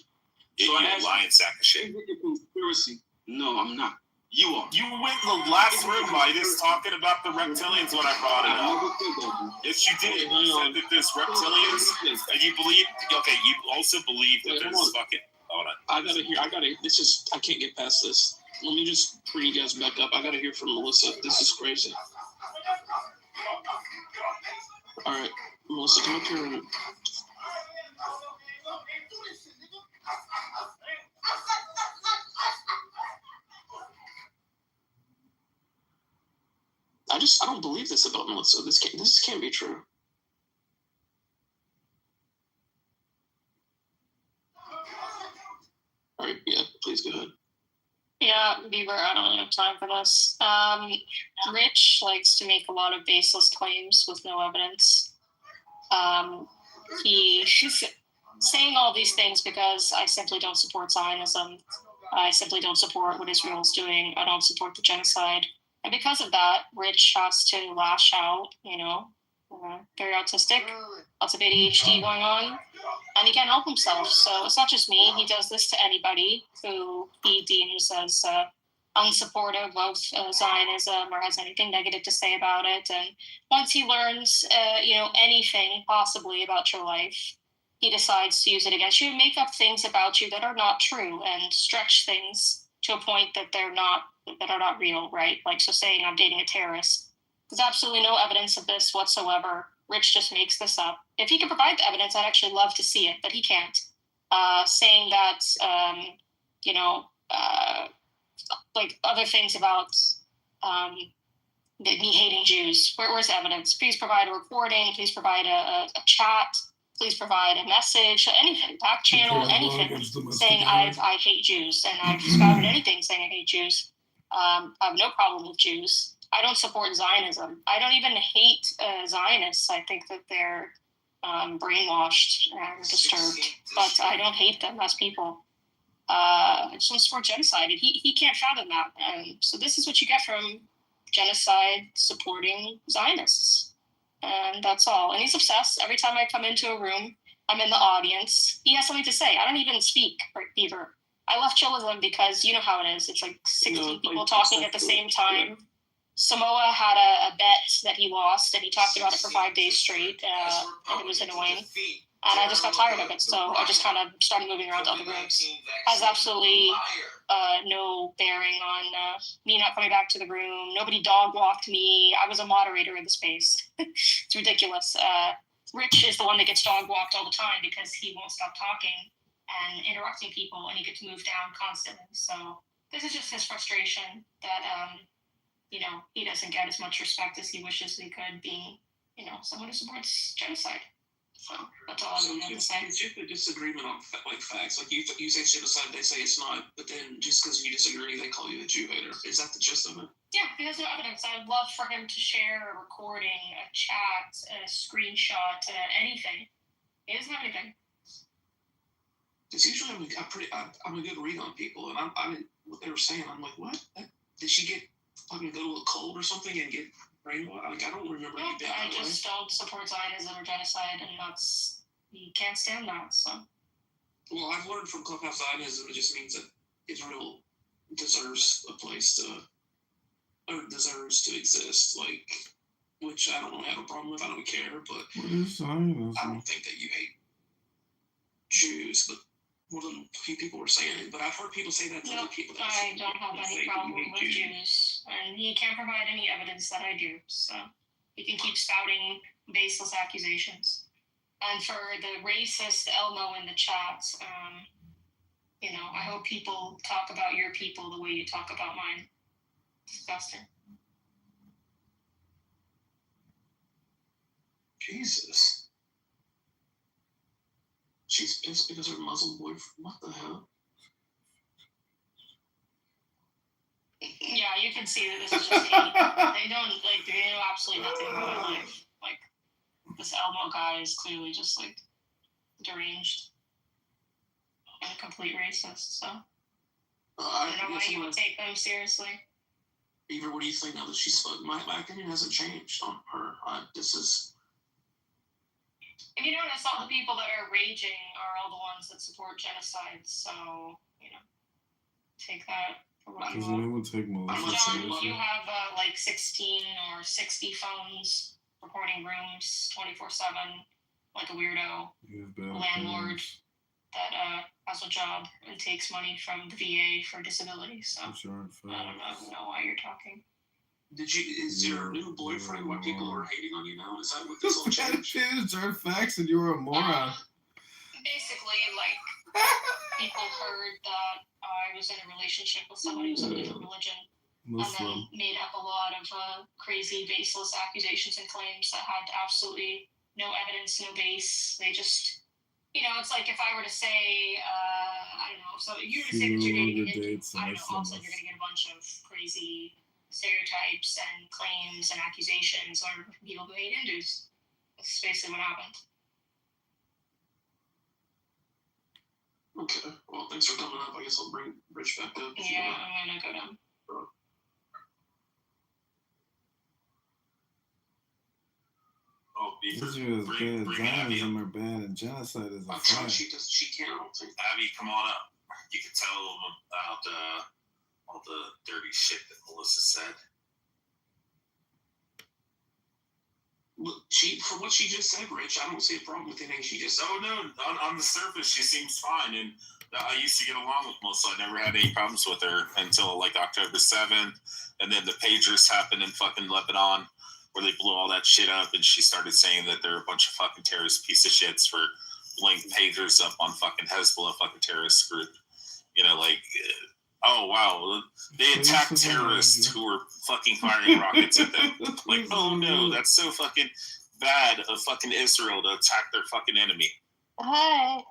S2: So you're a lying sack of shit.
S4: Is it a conspiracy? No, I'm not. You are.
S2: You went in the last room, Midas, talking about the reptilians when I brought it up. Yes, you did. You said that there's reptilians, and you believe. Okay, you also believe that there's fucking. Hold on.
S4: I can't get past this. Let me just bring you guys back up. I gotta hear from Melissa. This is crazy. All right, Melissa, come up here. I don't believe this about Melissa. This can't be true. All right, yeah, please go ahead.
S11: Yeah, Beaver, I don't really have time for this. Rich likes to make a lot of baseless claims with no evidence. He's saying all these things because I simply don't support Zionism. I simply don't support what Israel's doing. I don't support the genocide. And because of that, Rich has to lash out, very autistic, lots of ADHD going on, and he can't help himself. So it's not just me. He does this to anybody who he deems as unsupportive of Zionism or has anything negative to say about it. And once he learns, anything possibly about your life, he decides to use it against you, make up things about you that are not true, and stretch things to a point that are not real, right? Like, so saying I'm dating a terrorist. There's absolutely no evidence of this whatsoever. Rich just makes this up. If he could provide the evidence, I'd actually love to see it, but he can't. Saying that, like other things about me hating Jews. Where's the evidence? Please provide a recording. Please provide a chat. Please provide a message. Anything. Back channel. Anything. Saying I hate Jews, and I've spouted anything saying I hate Jews. I have no problem with Jews. I don't support Zionism. I don't even hate Zionists. I think that they're brainwashed and disturbed, but I don't hate them as people. I just don't support genocide, and he can't fathom that. And so this is what you get from genocide supporting Zionists, and that's all. And he's obsessed. Every time I come into a room, I'm in the audience, he has something to say. I don't even speak, Beaver. I left Chillism because you know how it is. It's like 60 people talking at the same time. Samoa had a bet that he lost, and he talked about it for 5 days straight, and it was annoying. And I just got tired of it, so I just kind of started moving around to other rooms. Has absolutely no bearing on me not coming back to the room. Nobody dog walked me. I was a moderator in the space. It's ridiculous. Rich is the one that gets dog walked all the time because he won't stop talking and interrupting people, and he gets moved down constantly. So this is just his frustration that he doesn't get as much respect as he wishes he could, being someone who supports genocide. So that's all I have to say.
S4: It's just a disagreement on facts. Like you say genocide, they say it's not, but then just because you disagree, they call you a Jew hater. Is that the gist of it?
S11: Yeah, he has no evidence. I'd love for him to share a recording, a chat, a screenshot, anything. He doesn't have anything.
S4: Because usually I'm a good read on people, and I mean, what they were saying, I'm like, what? Did she get fucking go to a cold or something and get brainwashed? Like, I don't remember any bad.
S11: I just don't support Zionism or genocide, and he can't stand that. So.
S4: Well, I've learned from Clubhouse Zionism, it just means that Israel deserves a place or deserves to exist, like, which I don't really have a problem with. I don't care, but
S1: what is Zionism?
S4: I don't think that you hate Jews, but more than a few people were saying it. But I've heard people say that to other people.
S11: I don't have any problem with Jews, and he can't provide any evidence that I do. So he can keep spouting baseless accusations. And for the racist Elmo in the chat, I hope people talk about your people the way you talk about mine. Disgusting.
S4: Jesus. She's pissed because her Muslim boyfriend. What the hell?
S11: Yeah, you can see that this is just hate. They know absolutely nothing about my life. Like, this Elmo guy is clearly just like deranged and a complete racist. So I don't know why you would take them seriously.
S4: Beaver, what do you think now that she's spoken? My opinion hasn't changed on her.
S11: If you notice, all the people that are raging are all the ones that support genocide. So, take that for what you want. John, you have 16 or 60 phones recording rooms 24/7, like a weirdo landlord that has a job and takes money from the VA for disability. So I don't know why you're talking.
S4: Is your new boyfriend why people are hating on you now? Is that what this all changed?
S1: These are facts and you're a moron.
S11: Basically, people heard that I was in a relationship with someone who's of a different religion.
S1: Muslim.
S11: And then made up a lot of crazy, baseless accusations and claims that had absolutely no evidence, no base. They just, it's like if I were to say I don't know. So you're gonna say that you're dating a Hindu. I don't know. Also, you're gonna get a bunch of crazy stereotypes and claims and accusations or people who hate Hindus. That's basically what happened.
S4: Okay. Well, thanks for coming up. I guess I'll bring Rich back up.
S11: Yeah, I'm gonna go down.
S2: Oh,
S12: Israel is bad, Zionism are bad, and genocide is a fact.
S4: She can't. I don't think.
S2: Abby, come on up. You can tell them about all the dirty shit that Melissa said.
S4: From what she just said, Rich, I don't see a problem with anything she just said.
S2: Oh no, on the surface she seems fine, and I used to get along with Melissa. I never had any problems with her until like October 7th, and then the pagers happened in fucking Lebanon, where they blew all that shit up, and she started saying that they're a bunch of fucking terrorist piece of shits for blowing pagers up on fucking Hezbollah, fucking terrorist group. You know, like, oh wow, they attacked terrorists who were fucking firing rockets at them. Like, oh no, that's so fucking bad of fucking Israel to attack their fucking enemy.
S11: Hi.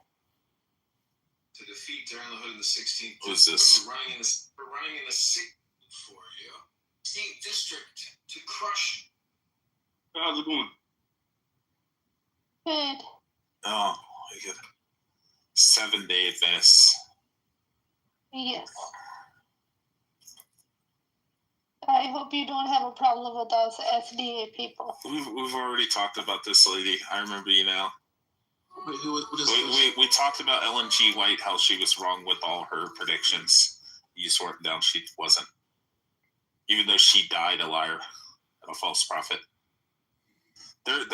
S10: To defeat during the hood of the 16th.
S2: What is this?
S10: We're running in the 16th district to crush.
S5: How's it going?
S11: Good.
S2: Oh, my God. 7-day advance.
S11: Yes. I hope you don't have a problem with us SDA people.
S2: We've already talked about this lady. I remember you now.
S4: Wait, what is
S2: We talked about Ellen G. White, how she was wrong with all her predictions. You just wrote down she wasn't. Even though she died a liar, a false prophet. Their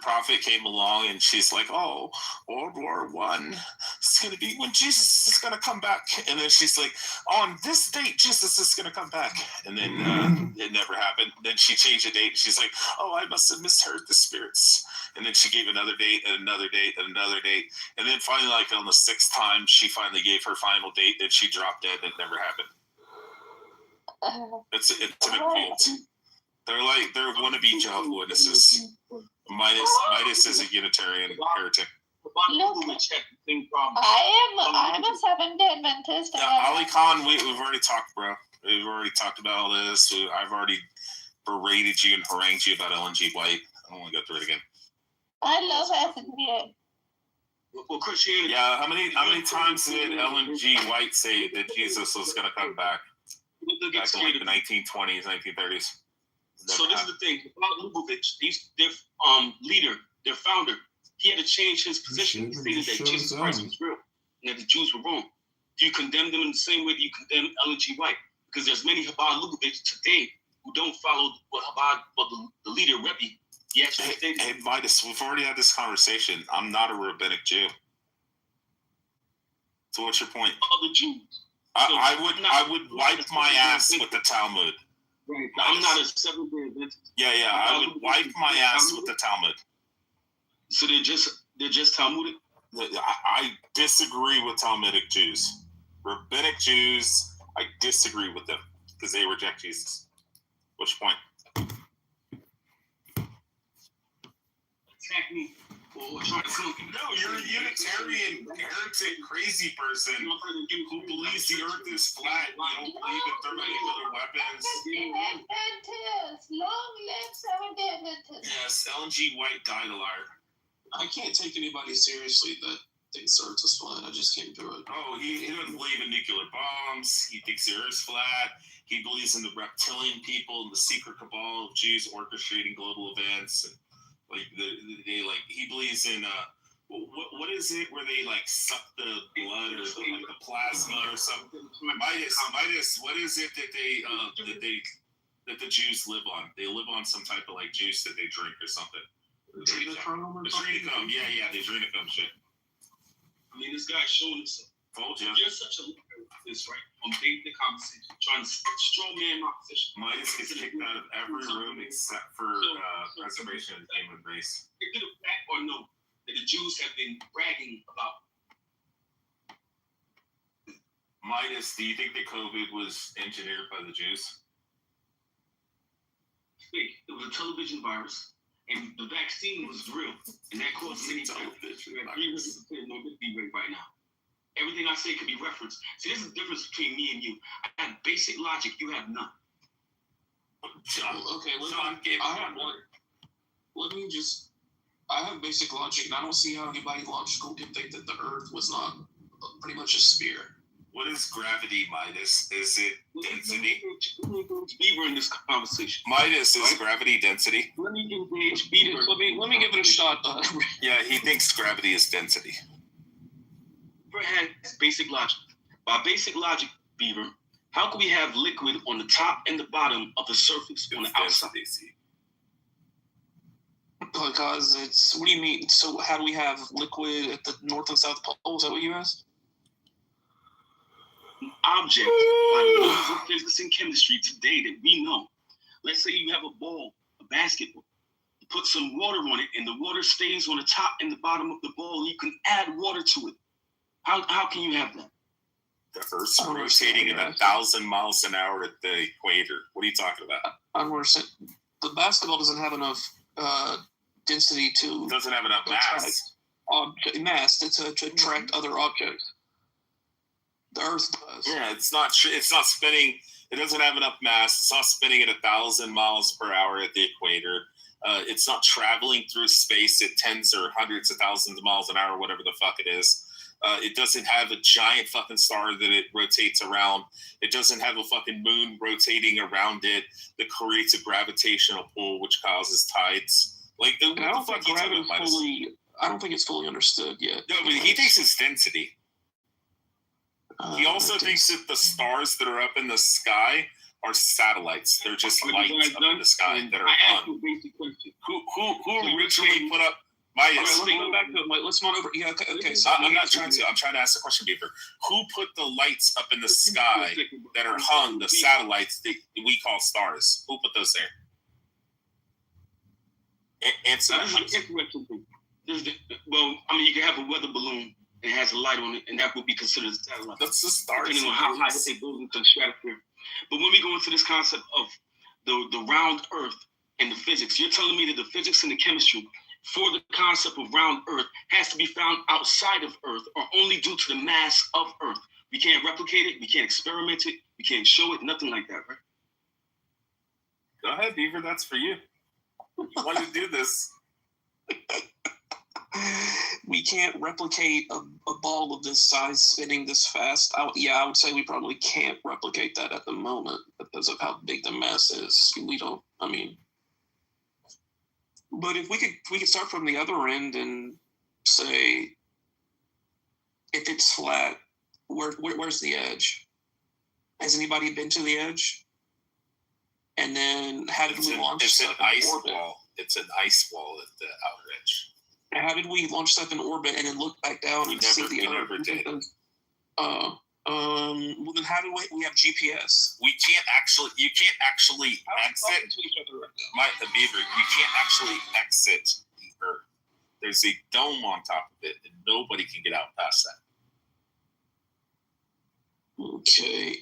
S2: prophet came along and she's like, oh, World War I, it's going to be when Jesus is going to come back. And then she's like, on this date, Jesus is going to come back. And then it never happened. Then she changed the date. And she's like, oh, I must have misheard the spirits. And then she gave another date and another date and another date. And then finally, like on the 6th time, she finally gave her final date. Then she dropped dead and it never happened. It's an occult. They're wannabe Jehovah's Witnesses. Midas is a Unitarian heretic.
S11: Look, I'm a Seventh-day Adventist.
S2: Yeah, Ali Khan, we've already talked, bro. We've already talked about all this. I've already berated you and harangued you about Ellen G. White. I don't want to go through it again.
S11: I love SDA.
S5: Well, Christianity.
S2: Yeah, how many times did Ellen G. White say that Jesus was going to come back? Back in like the 1920s, 1930s.
S5: So this is the thing about Lubavitch. Their leader, their founder, he had to change his position. He stated that Jesus Christ was real and that the Jews were wrong. Do you condemn them in the same way that you condemn Ellen G. White? Because there's many Chabad Lubavitch today who don't follow what Chabad, what the leader Rebbe.
S2: Hey, Midas, we've already had this conversation. I'm not a rabbinic Jew. So what's your point?
S5: Other Jews.
S2: I would wipe my ass with the Talmud.
S5: Right. I'm not a Seventh-day Adventist.
S2: Yeah, I would wipe my ass with the Talmud.
S5: So they're just Talmudic?
S2: I disagree with Talmudic Jews. Rabbinic Jews, I disagree with them because they reject Jesus. What's your point?
S5: Attack me.
S2: No, you're a Unitarian, heretic, crazy person who believes the earth is flat. You don't believe in thermonuclear weapons.
S11: Adventist. Long live Seventh-day Adventist.
S2: Yes, Ellen G. White died a liar.
S4: I can't take anybody seriously that thinks the earth is flat. I just can't do it.
S2: Oh, he doesn't believe in nuclear bombs. He thinks the earth is flat. He believes in the reptilian people and the secret cabal of Jews orchestrating global events. And like he believes in what is it where they like suck the blood or the plasma or something? Midas, what is it that the Jews live on? They live on some type of like juice that they drink or something.
S5: Adrenochrome?
S2: Adrenochrome, yeah, the adrenochrome shit.
S5: I mean, this guy's showing himself.
S2: Told you.
S5: You're such a leader with this, right? From day to conversation, trying to straw man my position.
S2: Midas gets kicked out of every room except for preservation of the human race.
S5: Is it a fact or no that the Jews have been bragging about?
S2: Midas, do you think that COVID was engineered by the Jews?
S5: Fake. It was a television virus, and the vaccine was real, and that caused many television. No morbidity rate right now. Everything I say could be referenced. See, there's a difference between me and you. I have basic logic. You have none.
S4: Okay, I have basic logic, and I don't see how anybody logical can think that the Earth was not pretty much a sphere.
S2: What is gravity, Midas? Is it density?
S5: Beaver in this conversation.
S2: Midas is gravity density.
S5: Let me engage Beaver.
S4: Let me give it a shot.
S2: Yeah, he thinks gravity is density.
S5: Beaver has basic logic. By basic logic, Beaver, how can we have liquid on the top and the bottom of the surface on the outside?
S4: Because it's, what do you mean? So how do we have liquid at the North and South Pole? Is that what you asked?
S5: Object by the laws of physics and chemistry today that we know. Let's say you have a ball, a basketball. You put some water on it, and the water stays on the top and the bottom of the ball. You can add water to it. How can you have that?
S2: The Earth's rotating at 1,000 miles an hour at the equator. What are you talking about?
S4: I'm saying the basketball doesn't have enough density to.
S2: It doesn't have enough mass.
S4: Mass to attract other objects. The Earth does.
S2: Yeah, it's not spinning. It doesn't have enough mass. It's not spinning at 1,000 miles per hour at the equator. It's not traveling through space at tens or hundreds of thousands of miles an hour, whatever the fuck it is. It doesn't have a giant fucking star that it rotates around. It doesn't have a fucking moon rotating around it that creates a gravitational pull, which causes tides. Like, I don't
S4: think it's fully understood yet.
S2: No, but he thinks it's density. He also thinks that the stars that are up in the sky are satellites. They're just lights up in the sky that are on. Who originally put up Midas?
S4: Let me go back to it. Let's not over. Yeah, okay. So
S2: I'm trying to ask the question, Beaver. Who put the lights up in the sky that are hung, the satellites that we call stars? Who put those there? Answer.
S5: That's an interesting thing. Well, I mean, you can have a weather balloon. It has a light on it, and that would be considered a satellite.
S2: That's the stars.
S5: Depending on how high they go into the stratosphere. But when we go into this concept of the round Earth and the physics, you're telling me that the physics and the chemistry for the concept of round Earth has to be found outside of Earth or only due to the mass of Earth. We can't replicate it. We can't experiment it. We can't show it. Nothing like that, right?
S2: Go ahead, Beaver. That's for you. You want to do this.
S4: We can't replicate a ball of this size spinning this fast. I would say we probably can't replicate that at the moment because of how big the mass is. We don't. I mean, but if we could start from the other end and say, if it's flat, where's the edge? Has anybody been to the edge? And then how did we launch?
S2: It's an ice wall. It's an ice wall at the outer edge.
S4: How did we launch stuff in orbit and then look back down and see the Earth?
S2: We never did.
S4: Well, then how do we have GPS?
S2: You can't actually exit. Beaver, you can't actually exit the Earth. There's a dome on top of it, and nobody can get out past that.
S4: Okay.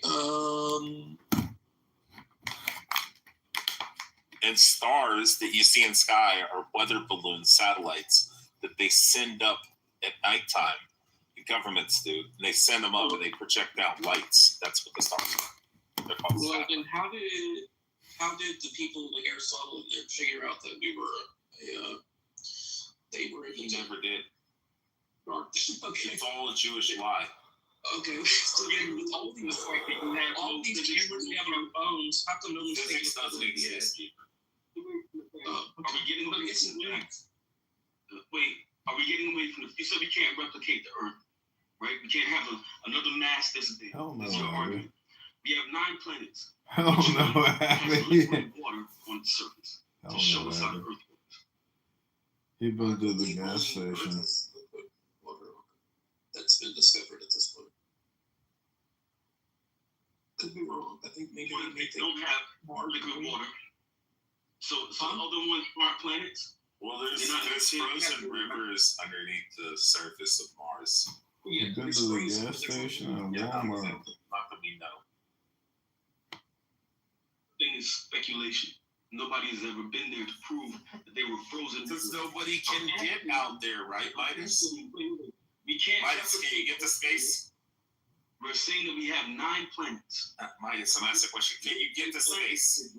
S2: And stars that you see in sky are weather balloon satellites that they send up at nighttime. The governments do. And they send them up and they project down lights. That's what the stars are. They're called
S4: satellites. Then how did the people like Aristotle figure out that we were they were?
S2: He never did.
S4: Okay.
S2: It's all a Jewish lie.
S4: Okay, so then with all these cameras we have on our phones, how come no one's thinking
S2: physics doesn't exist?
S5: Are we getting away from the Are we getting away from the? You said we can't replicate the Earth, right? We can't have another mass that's big. That's your argument. We have 9 planets.
S12: I don't know what happened.
S5: Water on the surface to show us how the Earth works.
S12: He built the gas station.
S4: That's been discovered at this point. Could be wrong. I think maybe
S5: they don't have liquid water. So other ones aren't planets.
S2: Well, there's frozen rivers underneath the surface of Mars.
S12: You've been to the gas station and Walmart.
S2: Not that we know.
S5: Thing is speculation. Nobody has ever been there to prove that they were frozen.
S2: Because nobody can get out there, right, Midas?
S13: We can't.
S2: Midas, can you get the space?
S13: We're saying that we have 9 planets.
S2: Midas, I'm asking a question. Can you get the space?